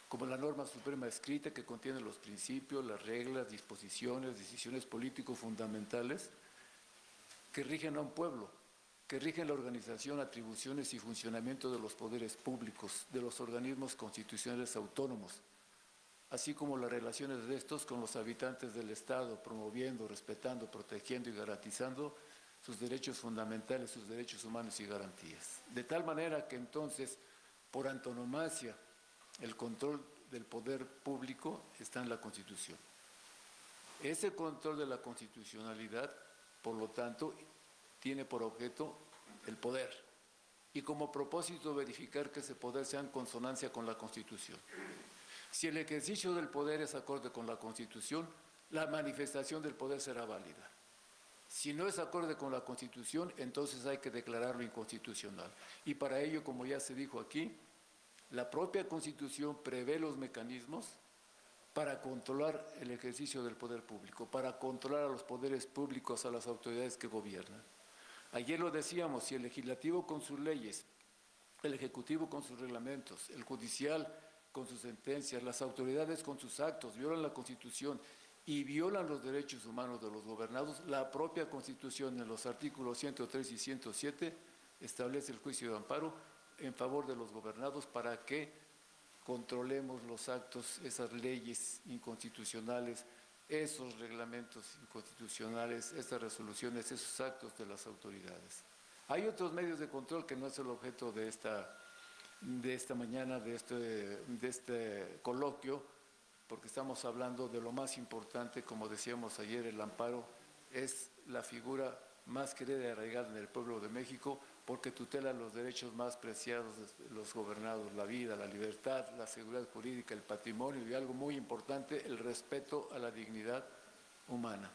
como la norma suprema escrita que contiene los principios, las reglas, disposiciones, decisiones políticos fundamentales que rigen a un pueblo, que rigen la organización, atribuciones y funcionamiento de los poderes públicos, de los organismos constitucionales autónomos, así como las relaciones de estos con los habitantes del Estado, promoviendo, respetando, protegiendo y garantizando sus derechos fundamentales, sus derechos humanos y garantías. De tal manera que entonces, por antonomasia, el control del poder público está en la Constitución. Ese control de la constitucionalidad, por lo tanto, tiene por objeto el poder y como propósito verificar que ese poder sea en consonancia con la Constitución. Si el ejercicio del poder es acorde con la Constitución, la manifestación del poder será válida. Si no es acorde con la Constitución, entonces hay que declararlo inconstitucional. Y para ello, como ya se dijo aquí, la propia Constitución prevé los mecanismos para controlar el ejercicio del poder público, para controlar a los poderes públicos, a las autoridades que gobiernan. Ayer lo decíamos, si el legislativo con sus leyes, el ejecutivo con sus reglamentos, el judicial con sus sentencias, las autoridades con sus actos violan la Constitución y violan los derechos humanos de los gobernados, la propia Constitución en los artículos 103 y 107 establece el juicio de amparo en favor de los gobernados para que controlemos los actos, esas leyes inconstitucionales, esos reglamentos inconstitucionales, estas resoluciones, esos actos de las autoridades. Hay otros medios de control que no es el objeto de esta de esta mañana, de este coloquio, porque estamos hablando de lo más importante, como decíamos ayer, el amparo es la figura más querida y arraigada en el pueblo de México, porque tutela los derechos más preciados de los gobernados, la vida, la libertad, la seguridad jurídica, el patrimonio y algo muy importante, el respeto a la dignidad humana.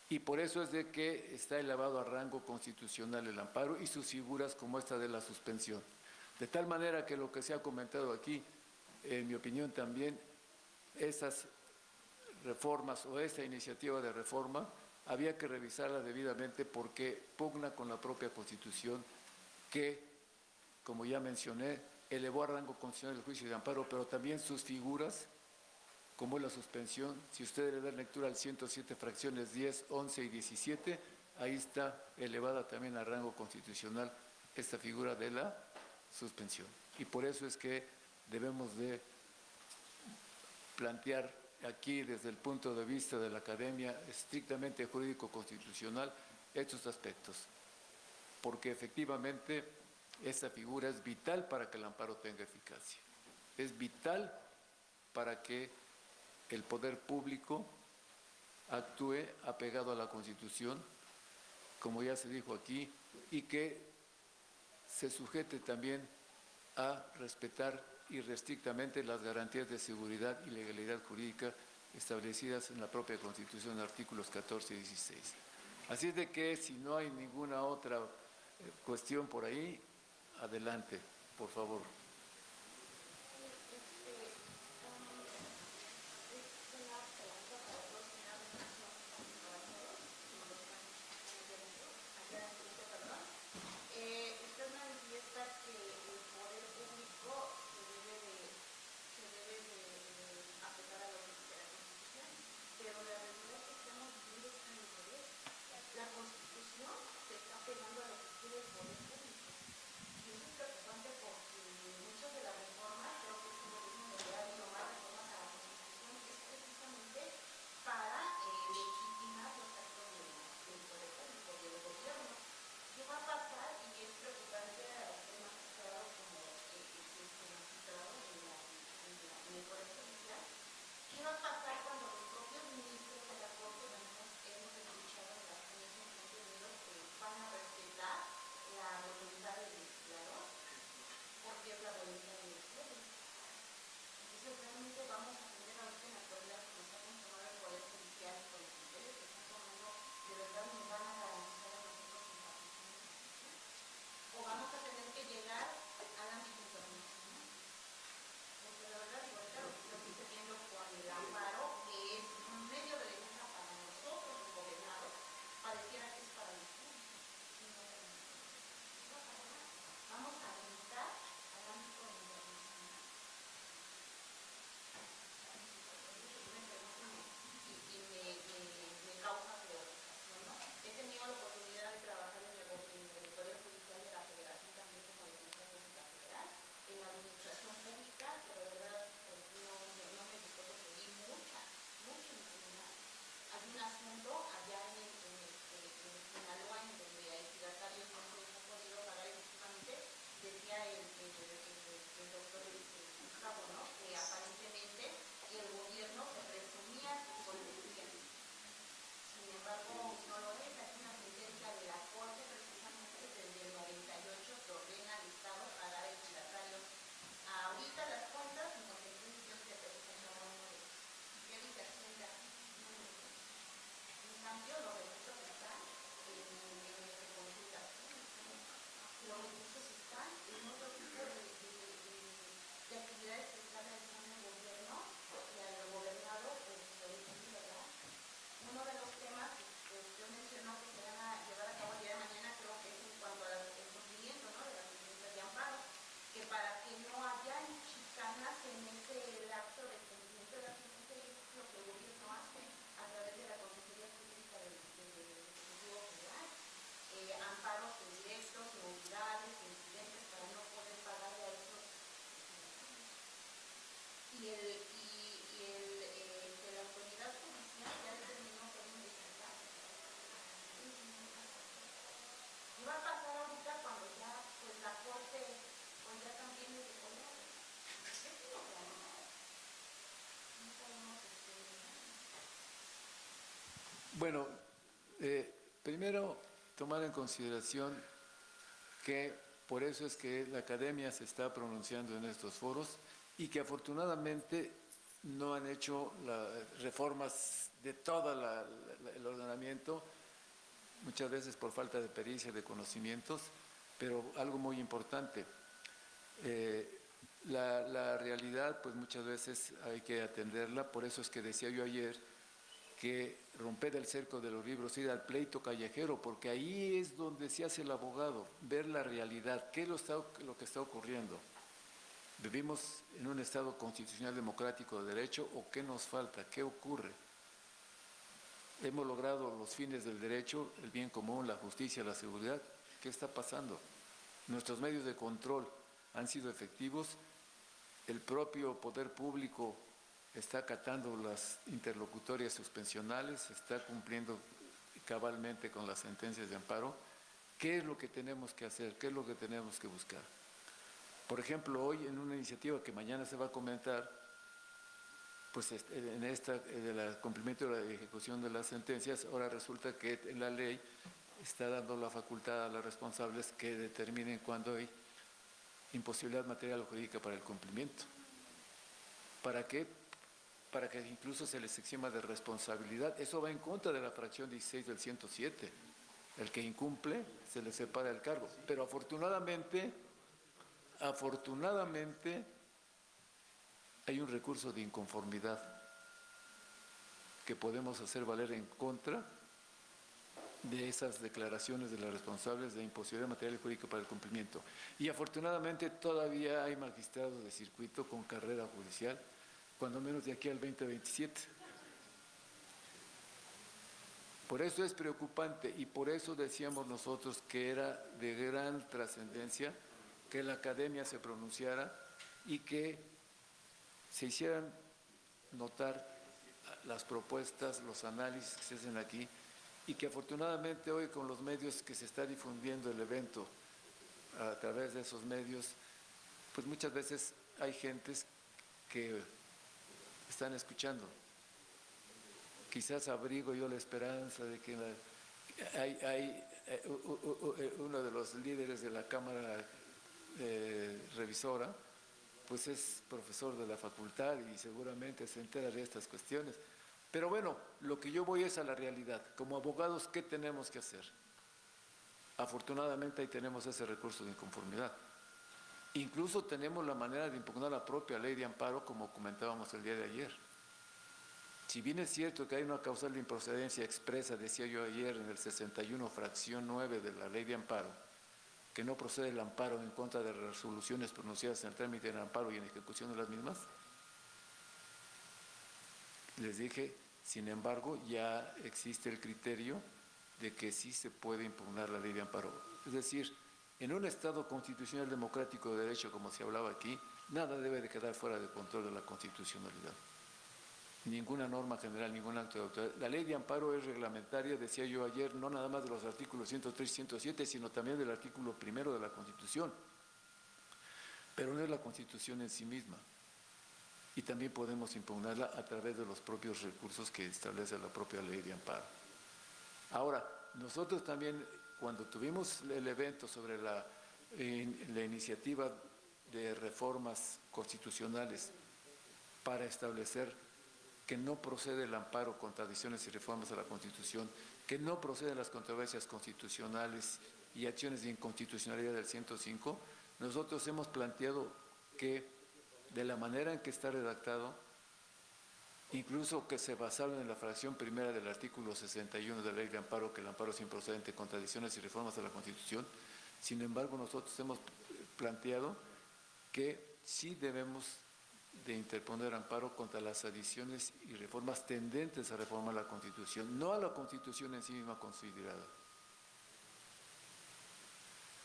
Y por eso es de que está elevado a rango constitucional el amparo y sus figuras como esta de la suspensión. De tal manera que lo que se ha comentado aquí, en mi opinión también, esas reformas o esta iniciativa de reforma había que revisarla debidamente porque pugna con la propia Constitución que, como ya mencioné, elevó a rango constitucional el juicio de amparo, pero también sus figuras, como es la suspensión. Si ustedes le dan lectura al 107 fracciones 10, 11 y 17, ahí está elevada también a rango constitucional esta figura de la suspensión. Y por eso es que debemos de plantear aquí desde el punto de vista de la academia estrictamente jurídico-constitucional estos aspectos, porque efectivamente esta figura es vital para que el amparo tenga eficacia, es vital para que el poder público actúe apegado a la Constitución, como ya se dijo aquí, y que se sujete también a respetar irrestrictamente las garantías de seguridad y legalidad jurídica establecidas en la propia Constitución, artículos 14 y 16. Así es de que si no hay ninguna otra cuestión por ahí, adelante, por favor. Bueno, primero tomar en consideración que por eso es que la academia se está pronunciando en estos foros y que afortunadamente no han hecho las reformas de todo el ordenamiento, muchas veces por falta de pericia, de conocimientos, pero algo muy importante, la realidad pues muchas veces hay que atenderla, por eso es que decía yo ayer que romper el cerco de los libros, ir al pleito callejero, porque ahí es donde se hace el abogado, ver la realidad, qué es lo que está ocurriendo. ¿Vivimos en un Estado constitucional democrático de derecho o qué nos falta? ¿Qué ocurre? ¿Hemos logrado los fines del derecho, el bien común, la justicia, la seguridad? ¿Qué está pasando? ¿Nuestros medios de control han sido efectivos? ¿El propio poder público está acatando las interlocutorias suspensionales? ¿Está cumpliendo cabalmente con las sentencias de amparo? ¿Qué es lo que tenemos que hacer? ¿Qué es lo que tenemos que buscar? Por ejemplo, hoy en una iniciativa que mañana se va a comentar, pues en esta del cumplimiento de la ejecución de las sentencias, ahora resulta que en la ley está dando la facultad a los responsables que determinen cuándo hay imposibilidad material o jurídica para el cumplimiento. ¿Para qué? Para que incluso se les exima de responsabilidad. Eso va en contra de la fracción 16 del 107. El que incumple se le separa el cargo. Pero afortunadamente hay un recurso de inconformidad que podemos hacer valer en contra de esas declaraciones de los responsables de imposibilidad material y jurídica para el cumplimiento. Y afortunadamente todavía hay magistrados de circuito con carrera judicial, cuando menos de aquí al 2027. Por eso es preocupante y por eso decíamos nosotros que era de gran trascendencia que la academia se pronunciara y que se hicieran notar las propuestas, los análisis que se hacen aquí y que afortunadamente hoy con los medios que se está difundiendo el evento a través de esos medios, pues muchas veces hay gentes que están escuchando. Quizás abrigo yo la esperanza de que uno de los líderes de la Cámara revisora, pues es profesor de la facultad y seguramente se entera de estas cuestiones. Pero bueno, lo que yo voy es a la realidad. Como abogados, ¿qué tenemos que hacer? Afortunadamente ahí tenemos ese recurso de inconformidad. Incluso tenemos la manera de impugnar la propia ley de amparo, como comentábamos el día de ayer. Si bien es cierto que hay una causal de improcedencia expresa, decía yo ayer en el 61, fracción 9 de la ley de amparo, que no procede el amparo en contra de resoluciones pronunciadas en el trámite de amparo y en ejecución de las mismas, les dije, sin embargo, ya existe el criterio de que sí se puede impugnar la ley de amparo. Es decir, en un Estado constitucional democrático de derecho, como se hablaba aquí, nada debe de quedar fuera de control de la constitucionalidad. Ninguna norma general, ningún acto de autoridad. La ley de amparo es reglamentaria, decía yo ayer, no nada más de los artículos 103 y 107, sino también del artículo 1 de la Constitución. Pero no es la Constitución en sí misma. Y también podemos impugnarla a través de los propios recursos que establece la propia ley de amparo. Ahora, nosotros también, cuando tuvimos el evento sobre la iniciativa de reformas constitucionales para establecer que no procede el amparo contra adiciones y reformas a la Constitución, que no proceden las controversias constitucionales y acciones de inconstitucionalidad del 105, nosotros hemos planteado que de la manera en que está redactado, incluso que se basaron en la fracción primera del artículo 61 de la ley de amparo, que el amparo es improcedente contra adiciones y reformas a la Constitución, sin embargo nosotros hemos planteado que sí debemos de interponer amparo contra las adiciones y reformas tendentes a reformar la Constitución, no a la Constitución en sí misma considerada.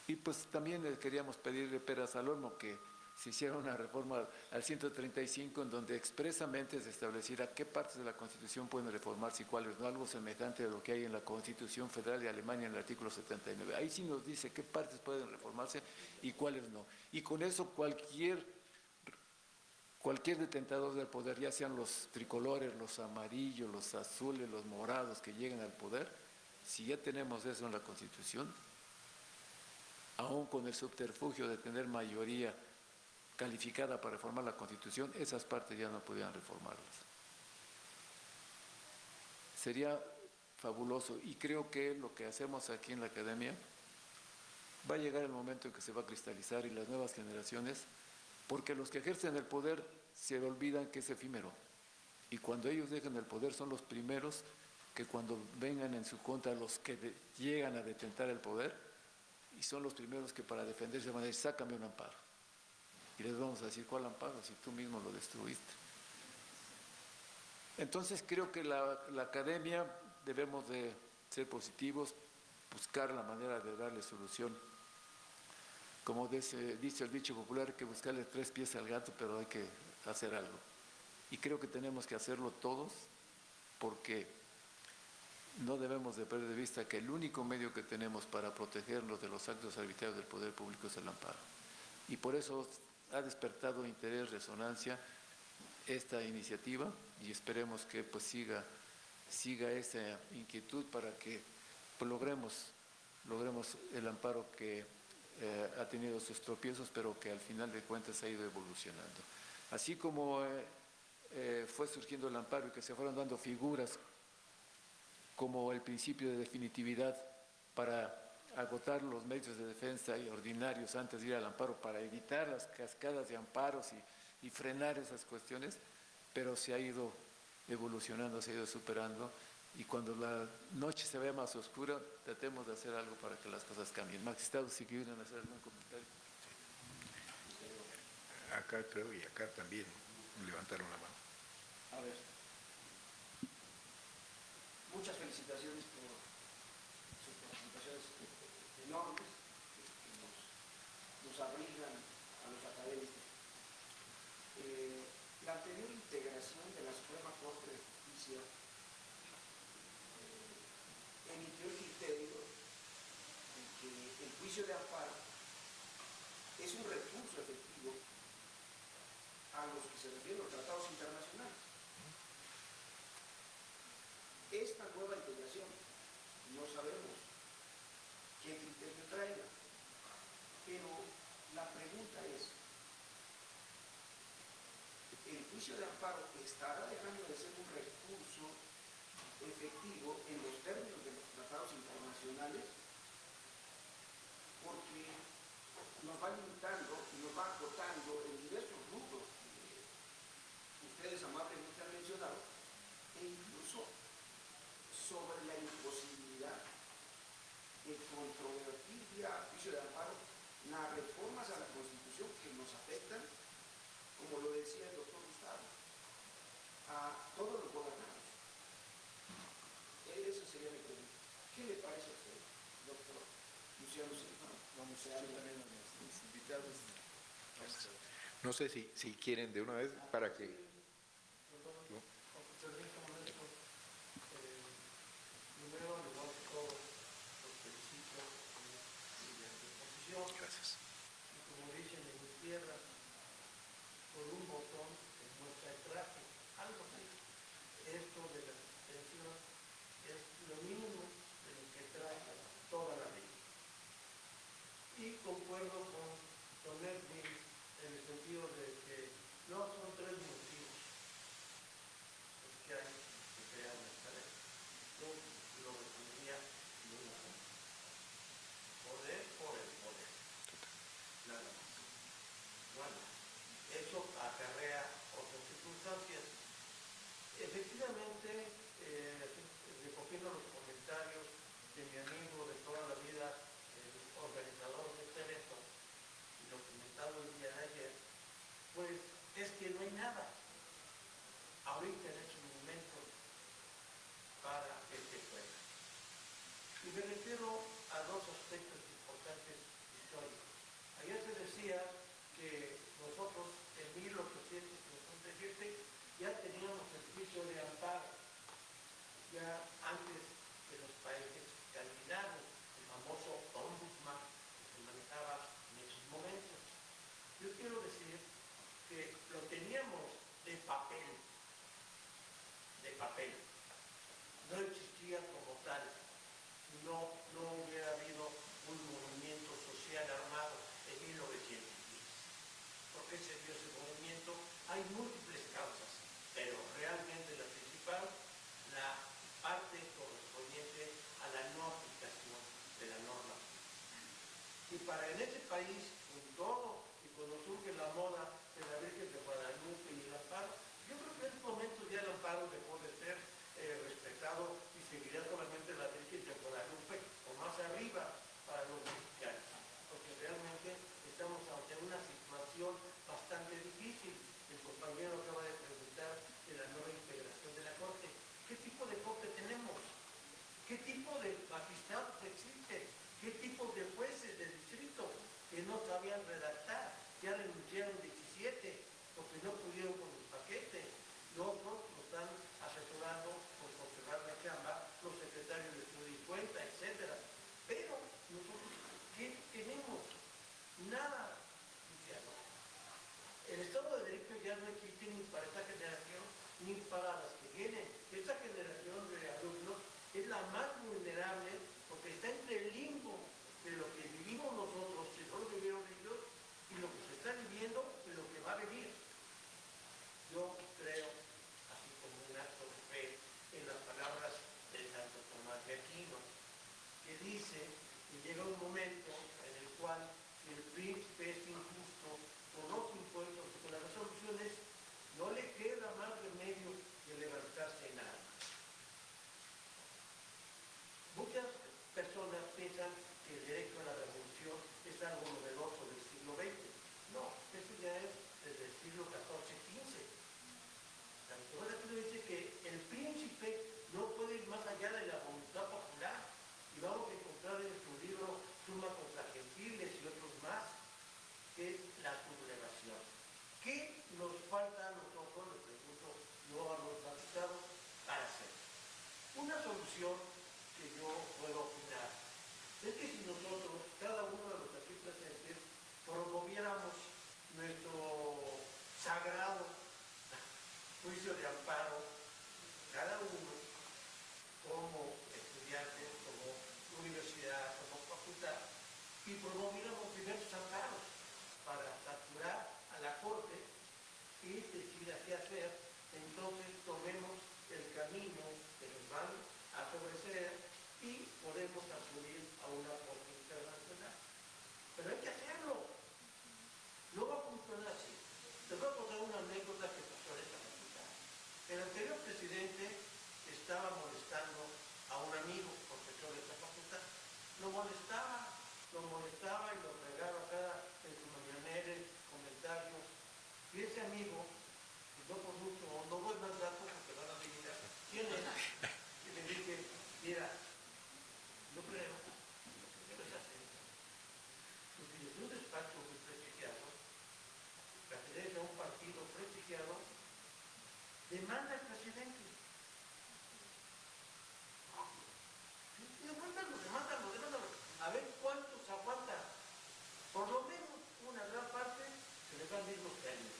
Y pues también queríamos pedirle peras al olmo que se hiciera una reforma al 135 en donde expresamente se estableciera qué partes de la Constitución pueden reformarse y cuáles no, algo semejante a lo que hay en la Constitución Federal de Alemania en el artículo 79. Ahí sí nos dice qué partes pueden reformarse y cuáles no. Y con eso cualquier detentador del poder, ya sean los tricolores, los amarillos, los azules, los morados que lleguen al poder, si ya tenemos eso en la Constitución, aún con el subterfugio de tener mayoría calificada para reformar la Constitución, esas partes ya no podían reformarlas. Sería fabuloso, y creo que lo que hacemos aquí en la academia va a llegar el momento en que se va a cristalizar, y las nuevas generaciones, porque los que ejercen el poder se olvidan que es efímero, y cuando ellos dejen el poder son los primeros que cuando vengan en su contra los que llegan a detentar el poder, y son los primeros que para defenderse van a decir, sácame un amparo. Y les vamos a decir, ¿cuál amparo? Si tú mismo lo destruiste. Entonces creo que la academia debemos de ser positivos, buscar la manera de darle solución. Como dice el dicho popular, hay que buscarle 3 pies al gato, pero hay que hacer algo. Y creo que tenemos que hacerlo todos, porque no debemos de perder de vista que el único medio que tenemos para protegernos de los actos arbitrarios del poder público es el amparo. Y por eso ha despertado interés, resonancia esta iniciativa, y esperemos que pues siga esa inquietud para que pues, logremos el amparo que ha tenido sus tropiezos, pero que al final de cuentas ha ido evolucionando. Así como fue surgiendo el amparo y que se fueron dando figuras como el principio de definitividad para agotar los medios de defensa y ordinarios antes de ir al amparo, para evitar las cascadas de amparos y frenar esas cuestiones, pero se ha ido evolucionando, se ha ido superando, y cuando la noche se vea más oscura, tratemos de hacer algo para que las cosas cambien. Magistrados, si quieren hacer algún comentario. Acá creo, y acá también levantaron la mano. A ver. Muchas felicitaciones por sus participaciones enormes que nos abrigan a los académicos. La anterior integración de la Suprema Corte de Justicia emitió el criterio de que el juicio de amparo es un recurso efectivo a los que se refieren los tratados internacionales. Esta nueva integración no sabemos qué criterio traiga, pero la pregunta es, ¿el juicio de amparo estará dejando de ser un recurso efectivo en los términos de los tratados internacionales? Porque nos va limitando y nos va acotando en diversos rubros que ustedes amablemente han mencionado, e incluso sobre la imposibilidad de controvertir vía juicio de amparo las reformas a la Constitución que nos afectan, como lo decía el doctor Gustavo, a todos los gobernados. Esa sería mi pregunta. ¿Qué le parece a usted, doctor Luciano Silva? Vamos a dar también a nuestros invitados. No sé si quieren de una vez para que... Primero, les vamos a todos los felicito mediante oposición. Gracias. Y como dicen en mi tierra, por un botón se muestra el traje. Algo así. Esto de la suspensión es lo mínimo de lo que trae toda la ley. Y concuerdo con Edwin en el sentido de que no son 3 motivos los que hay que crear esta ley. Yo lo resumiría en una cosa. Poder por el poder. Nada más. Bueno, eso acarrea otras circunstancias. Efectivamente, recogiendo los comentarios de mi amigo de toda la vida, el organizador de este evento, y lo comentado el día de ayer, pues es que no hay nada. ese país, con todo, y cuando surge la moda de la Virgen de Guadalupe y el amparo, yo creo que en estos momentos ya el amparo dejó de ser respetado y seguiría solamente la Virgen de Guadalupe o más arriba para los mexicanos, porque realmente estamos ante una situación bastante difícil. El compañero acaba de preguntar de la nueva integración de la Corte. ¿Qué tipo de Corte tenemos? ¿Qué tipo de magistrados existen? ¿Qué tipo de jueces de distrito que no sabían redactar? Ya renunciaron 17 porque no pudieron con el paquete. Los otros lo están asesorando por conservar la chamba, los secretarios de estudio y cuenta, etc. Pero nosotros, ¿qué tenemos? Nada. El Estado de Derecho ya no existe ni para esta generación ni para las que vienen. Esta generación de alumnos es la más vulnerable porque está entre el limbo de lo que vivimos nosotros, si no lo vivieron ellos, y lo que se está viviendo y lo que va a venir. Yo creo, así como un acto de fe, en las palabras de Santo Tomás de Aquino, que dice que llega un momento en el cual el príncipe es injusto con los impuestos y con las resoluciones, no le queda más remedio que levantarse en armas. Muchas personas piensan que el derecho a la revolución es algo novedoso del siglo XX. No, eso ya es desde el siglo XIV-XV. Santo Tomás de Aquino dice que el príncipe no puede ir más allá de la voluntad popular. Y vamos a encontrar en su libro Summa contra Gentiles y otros más, que es la sublevación. ¿Qué nos falta a nosotros, le pregunto yo a los magistrados, para hacer? Una solución que yo puedo opinar es que si nosotros, cada uno de los aquí presentes, promoviéramos nuestro sagrado juicio de amparo, cada uno, como estudiantes, como universidad, como facultad, y promoviéramos diversos amparos para capturar a la Corte y decida qué hacer, entonces tomemos el camino que nos van a favorecer y podemos acudir a una Corte internacional. Pero hay que hacerlo. No va a funcionar así. Les voy a contar una anécdota que pasó en esta facultad. El anterior presidente estaba molestando a un amigo, profesor de esta facultad. Lo molestaba y lo regaba acá en su mañanera, comentarios. Y ese amigo, pues no por mucho, no doy más datos porque van a adivinar quién es. Y le dije, mira, yo creo que debes hacer. Pues si es un despacho muy prestigiado, pertenece a un partido prestigiado, demanda al presidente. Demándalo. A ver cuántos aguantan. Por lo menos una gran parte se les van a ir los años.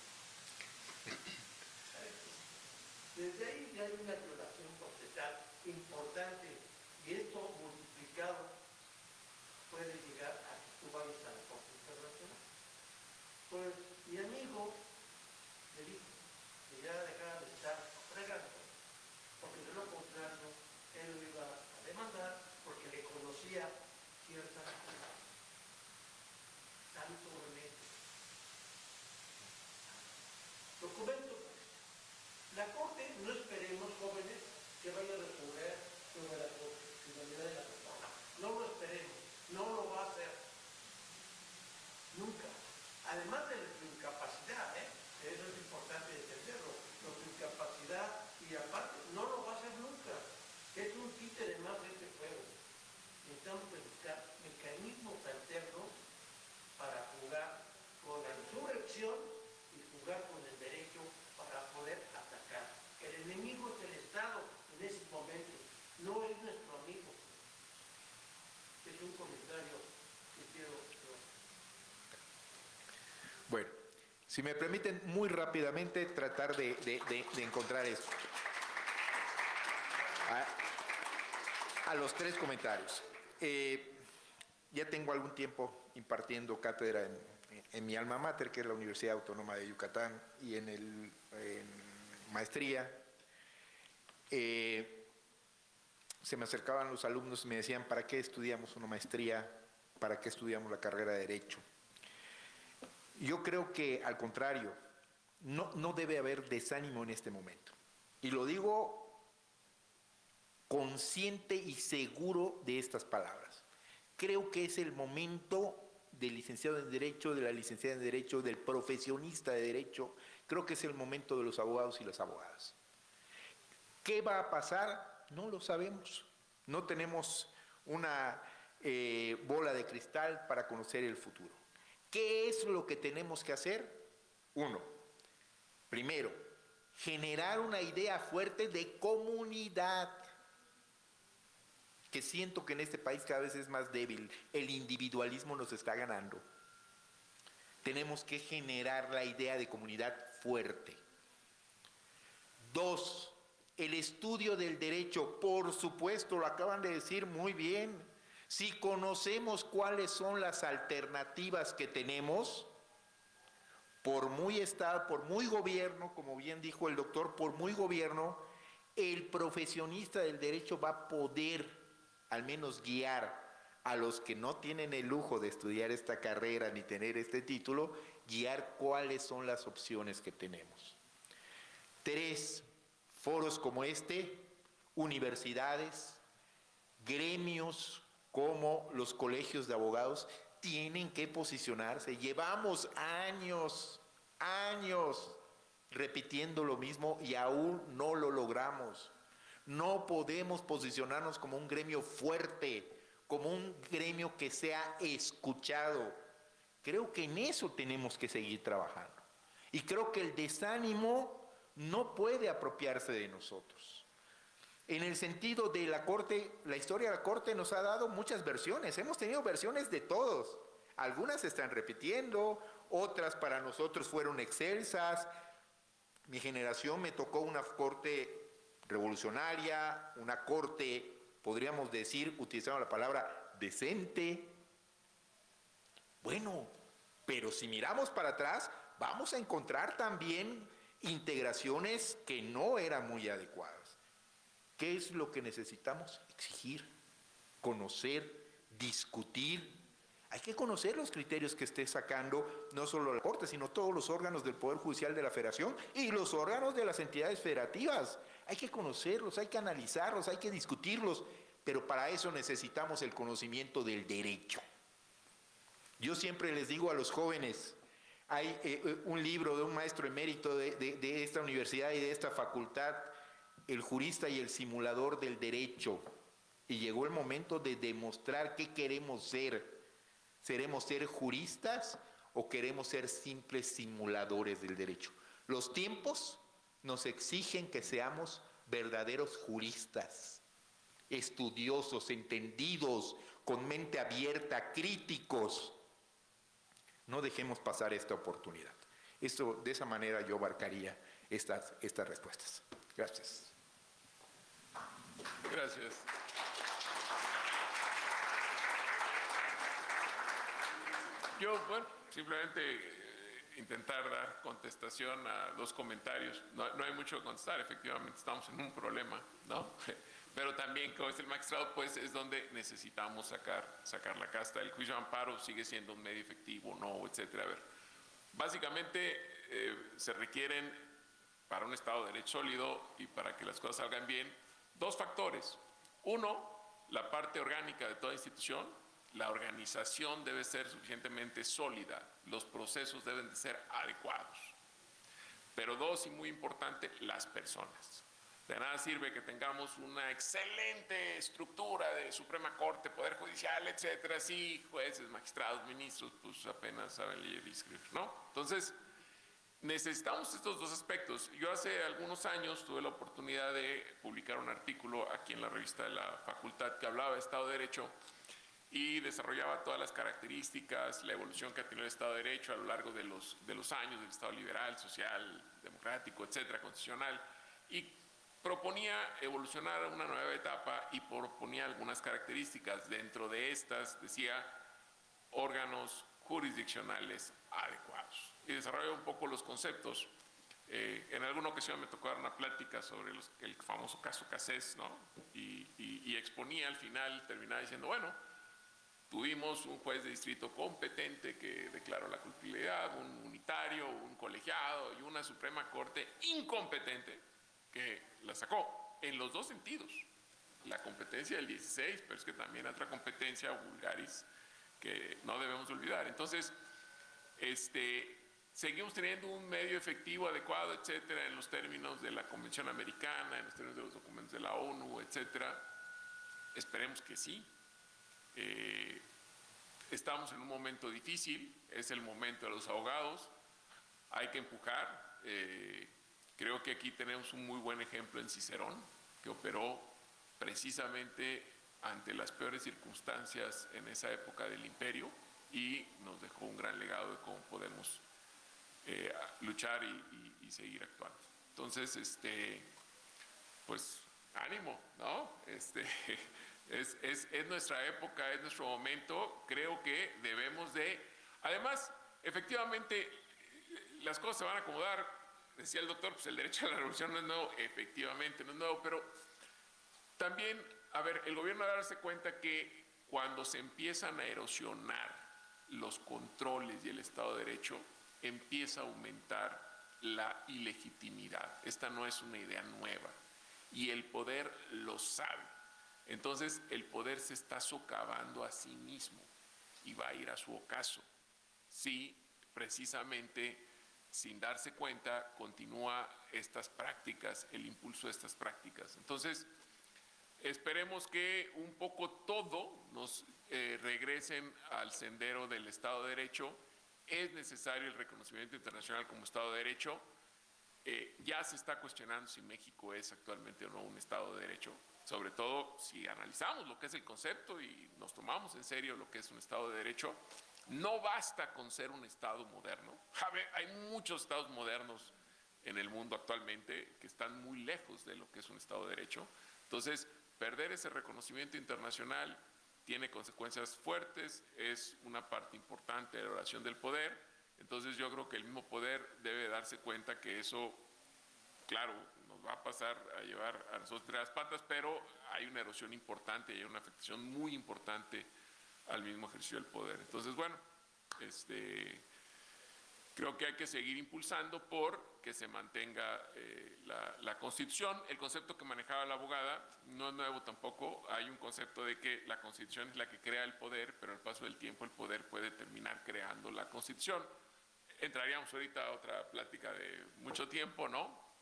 Desde ahí ya hay una violación procesal importante y esto multiplicado puede llegar a que tú vayas a la Corte Internacional. Pues mi amigo me dijo que ya dejara de estar fregando, porque de lo contrario él lo iba a demandar porque le conocía ciertas cosas. Santo remedio. Documento. La Corte, no esperemos, jóvenes, que vaya a resolver sobre la constitucionalidad de la persona. No lo esperemos. No lo va a hacer. Nunca. Además de su incapacidad, eso es importante entenderlo, su incapacidad y aparte no lo va a hacer nunca. Es un títere más de este juego. Necesitamos buscar mecanismos alternos para jugar con la insurrección y jugar con el derecho para poder atacar. El enemigo es el Estado en ese momento, no es nuestro amigo. Es un comentario que quiero hacer. Bueno, si me permiten muy rápidamente tratar de encontrar esto. A los tres comentarios. Ya tengo algún tiempo impartiendo cátedra en mi alma mater, que es la Universidad Autónoma de Yucatán, y en maestría. Se me acercaban los alumnos y me decían, ¿para qué estudiamos una maestría ¿para qué estudiamos la carrera de Derecho? Yo creo que, al contrario, no debe haber desánimo en este momento. Y lo digo consciente y seguro de estas palabras. Creo que es el momento del licenciado en Derecho, de la licenciada en Derecho, del profesionista de Derecho. Creo que es el momento de los abogados y las abogadas. ¿Qué va a pasar? No lo sabemos. No tenemos una bola de cristal para conocer el futuro. ¿Qué es lo que tenemos que hacer? Uno, primero, generar una idea fuerte de comunidad, que siento que en este país cada vez es más débil. El individualismo nos está ganando. Tenemos que generar la idea de comunidad fuerte. Dos, el estudio del derecho, por supuesto, lo acaban de decir muy bien. Si conocemos cuáles son las alternativas que tenemos, por muy Estado, por muy gobierno, como bien dijo el doctor, por muy gobierno, el profesionista del derecho va a poder al menos guiar a los que no tienen el lujo de estudiar esta carrera ni tener este título, guiar cuáles son las opciones que tenemos. Tres, foros como este, universidades, gremios como los colegios de abogados tienen que posicionarse. Llevamos años repitiendo lo mismo y aún no lo logramos. No podemos posicionarnos como un gremio fuerte, como un gremio que sea escuchado. Creo que en eso tenemos que seguir trabajando. Y creo que el desánimo no puede apropiarse de nosotros. En el sentido de la Corte, la historia de la Corte nos ha dado muchas versiones. Hemos tenido versiones de todos. Algunas se están repitiendo, otras para nosotros fueron excelsas. Mi generación me tocó una Corte revolucionaria, una Corte, podríamos decir, utilizando la palabra decente. Bueno, pero si miramos para atrás, vamos a encontrar también integraciones que no eran muy adecuadas. ¿Qué es lo que necesitamos? Exigir, conocer, discutir. Hay que conocer los criterios que esté sacando no solo la Corte, sino todos los órganos del Poder Judicial de la Federación y los órganos de las entidades federativas. Hay que conocerlos, hay que analizarlos, hay que discutirlos, pero para eso necesitamos el conocimiento del derecho. Yo siempre les digo a los jóvenes, hay un libro de un maestro emérito de esta universidad y de esta facultad, El jurista y el simulador del derecho, y llegó el momento de demostrar qué queremos ser. ¿Queremos ser juristas o queremos ser simples simuladores del derecho? Los tiempos nos exigen que seamos verdaderos juristas, estudiosos, entendidos, con mente abierta, críticos. No dejemos pasar esta oportunidad. De esa manera yo abarcaría estas respuestas. Gracias. Gracias. Yo, bueno, simplemente intentar dar contestación a dos comentarios. No hay mucho que contestar, efectivamente, estamos en un problema, ¿no? Pero también, como es el magistrado, pues es donde necesitamos sacar la casta. El juicio de amparo sigue siendo un medio efectivo, no, etcétera. A ver, básicamente se requieren, para un Estado de Derecho sólido y para que las cosas salgan bien, dos factores. Uno, la parte orgánica de toda institución. La organización debe ser suficientemente sólida, los procesos deben de ser adecuados. Pero dos, y muy importante, las personas. De nada sirve que tengamos una excelente estructura de Suprema Corte, Poder Judicial, etcétera, sí, jueces, magistrados, ministros, pues apenas saben leer y escribir, ¿no? Entonces, necesitamos estos dos aspectos. Yo hace algunos años tuve la oportunidad de publicar un artículo aquí en la revista de la facultad que hablaba de Estado de Derecho y desarrollaba todas las características, la evolución que ha tenido el Estado de Derecho a lo largo de los años del Estado liberal, social, democrático, etcétera, constitucional, y proponía evolucionar a una nueva etapa y proponía algunas características. Dentro de estas decía órganos jurisdiccionales adecuados. Y desarrollaba un poco los conceptos. En alguna ocasión me tocó dar una plática sobre el famoso caso Cassés, ¿no? Y exponía al final, terminaba diciendo, bueno, Tuvimos un juez de distrito competente que declaró la culpabilidad, un unitario, un colegiado y una Suprema Corte incompetente que la sacó en los dos sentidos. La competencia del 16, pero es que también otra competencia vulgaris que no debemos olvidar. Entonces, seguimos teniendo un medio efectivo, adecuado, etcétera, en los términos de la Convención Americana, en los términos de los documentos de la ONU, etcétera. Esperemos que sí. Estamos en un momento difícil, es el momento de los ahogados, hay que empujar. Creo que aquí tenemos un muy buen ejemplo en Cicerón, que operó precisamente ante las peores circunstancias en esa época del imperio y nos dejó un gran legado de cómo podemos luchar y seguir actuando. Entonces, pues ánimo, ¿no? Es nuestra época, es nuestro momento. Creo que debemos de... Además, efectivamente, las cosas se van a acomodar. Decía el doctor, pues el derecho a la revolución no es nuevo. Efectivamente, no es nuevo, pero también, a ver, el gobierno debe darse cuenta que cuando se empiezan a erosionar los controles y el Estado de Derecho, empieza a aumentar la ilegitimidad. Esta no es una idea nueva y el poder lo sabe. Entonces el poder se está socavando a sí mismo y va a ir a su ocaso si precisamente sin darse cuenta continúa estas prácticas, el impulso de estas prácticas. Entonces esperemos que un poco todo nos regresen al sendero del Estado de Derecho. Es necesario el reconocimiento internacional como Estado de Derecho. Ya se está cuestionando si México es actualmente o no un Estado de Derecho, sobre todo si analizamos lo que es el concepto y nos tomamos en serio lo que es un Estado de Derecho. No basta con ser un Estado moderno. Hay muchos Estados modernos en el mundo actualmente que están muy lejos de lo que es un Estado de Derecho. Entonces, perder ese reconocimiento internacional tiene consecuencias fuertes, es una parte importante de la relación del poder. Entonces yo creo que el mismo poder debe darse cuenta que eso, claro, nos va a pasar a llevar a nosotros entre las patas, pero hay una erosión importante y hay una afectación muy importante al mismo ejercicio del poder. Entonces, bueno, creo que hay que seguir impulsando por que se mantenga la Constitución. El concepto que manejaba la abogada no es nuevo tampoco. Hay un concepto de que la Constitución es la que crea el poder, pero al paso del tiempo el poder puede terminar creando la Constitución. Entraríamos ahorita a otra plática de mucho tiempo, ¿no?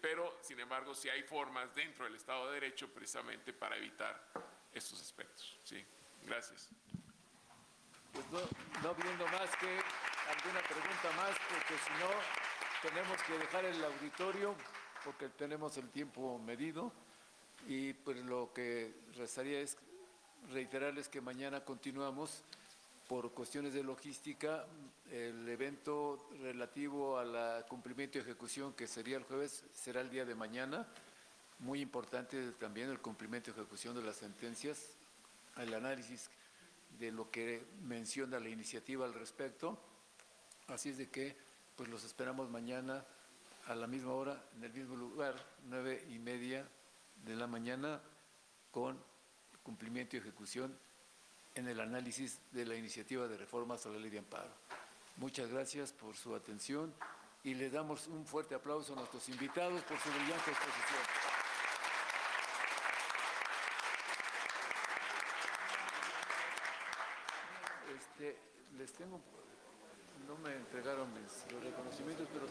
Pero, sin embargo, sí hay formas dentro del Estado de Derecho precisamente para evitar estos aspectos. Sí, gracias. Pues no viendo más que alguna pregunta más, porque si no tenemos que dejar el auditorio, porque tenemos el tiempo medido, y pues lo que restaría es reiterarles que mañana continuamos por cuestiones de logística. El evento relativo al cumplimiento y ejecución, que sería el jueves, será el día de mañana. Muy importante también el cumplimiento y ejecución de las sentencias, el análisis de lo que menciona la iniciativa al respecto. Así es de que pues los esperamos mañana a la misma hora, en el mismo lugar, 9:30 de la mañana, con cumplimiento y ejecución en el análisis de la iniciativa de reformas a la ley de amparo. Muchas gracias por su atención y les damos un fuerte aplauso a nuestros invitados por su brillante exposición. Les tengo, no me entregaron los reconocimientos, pero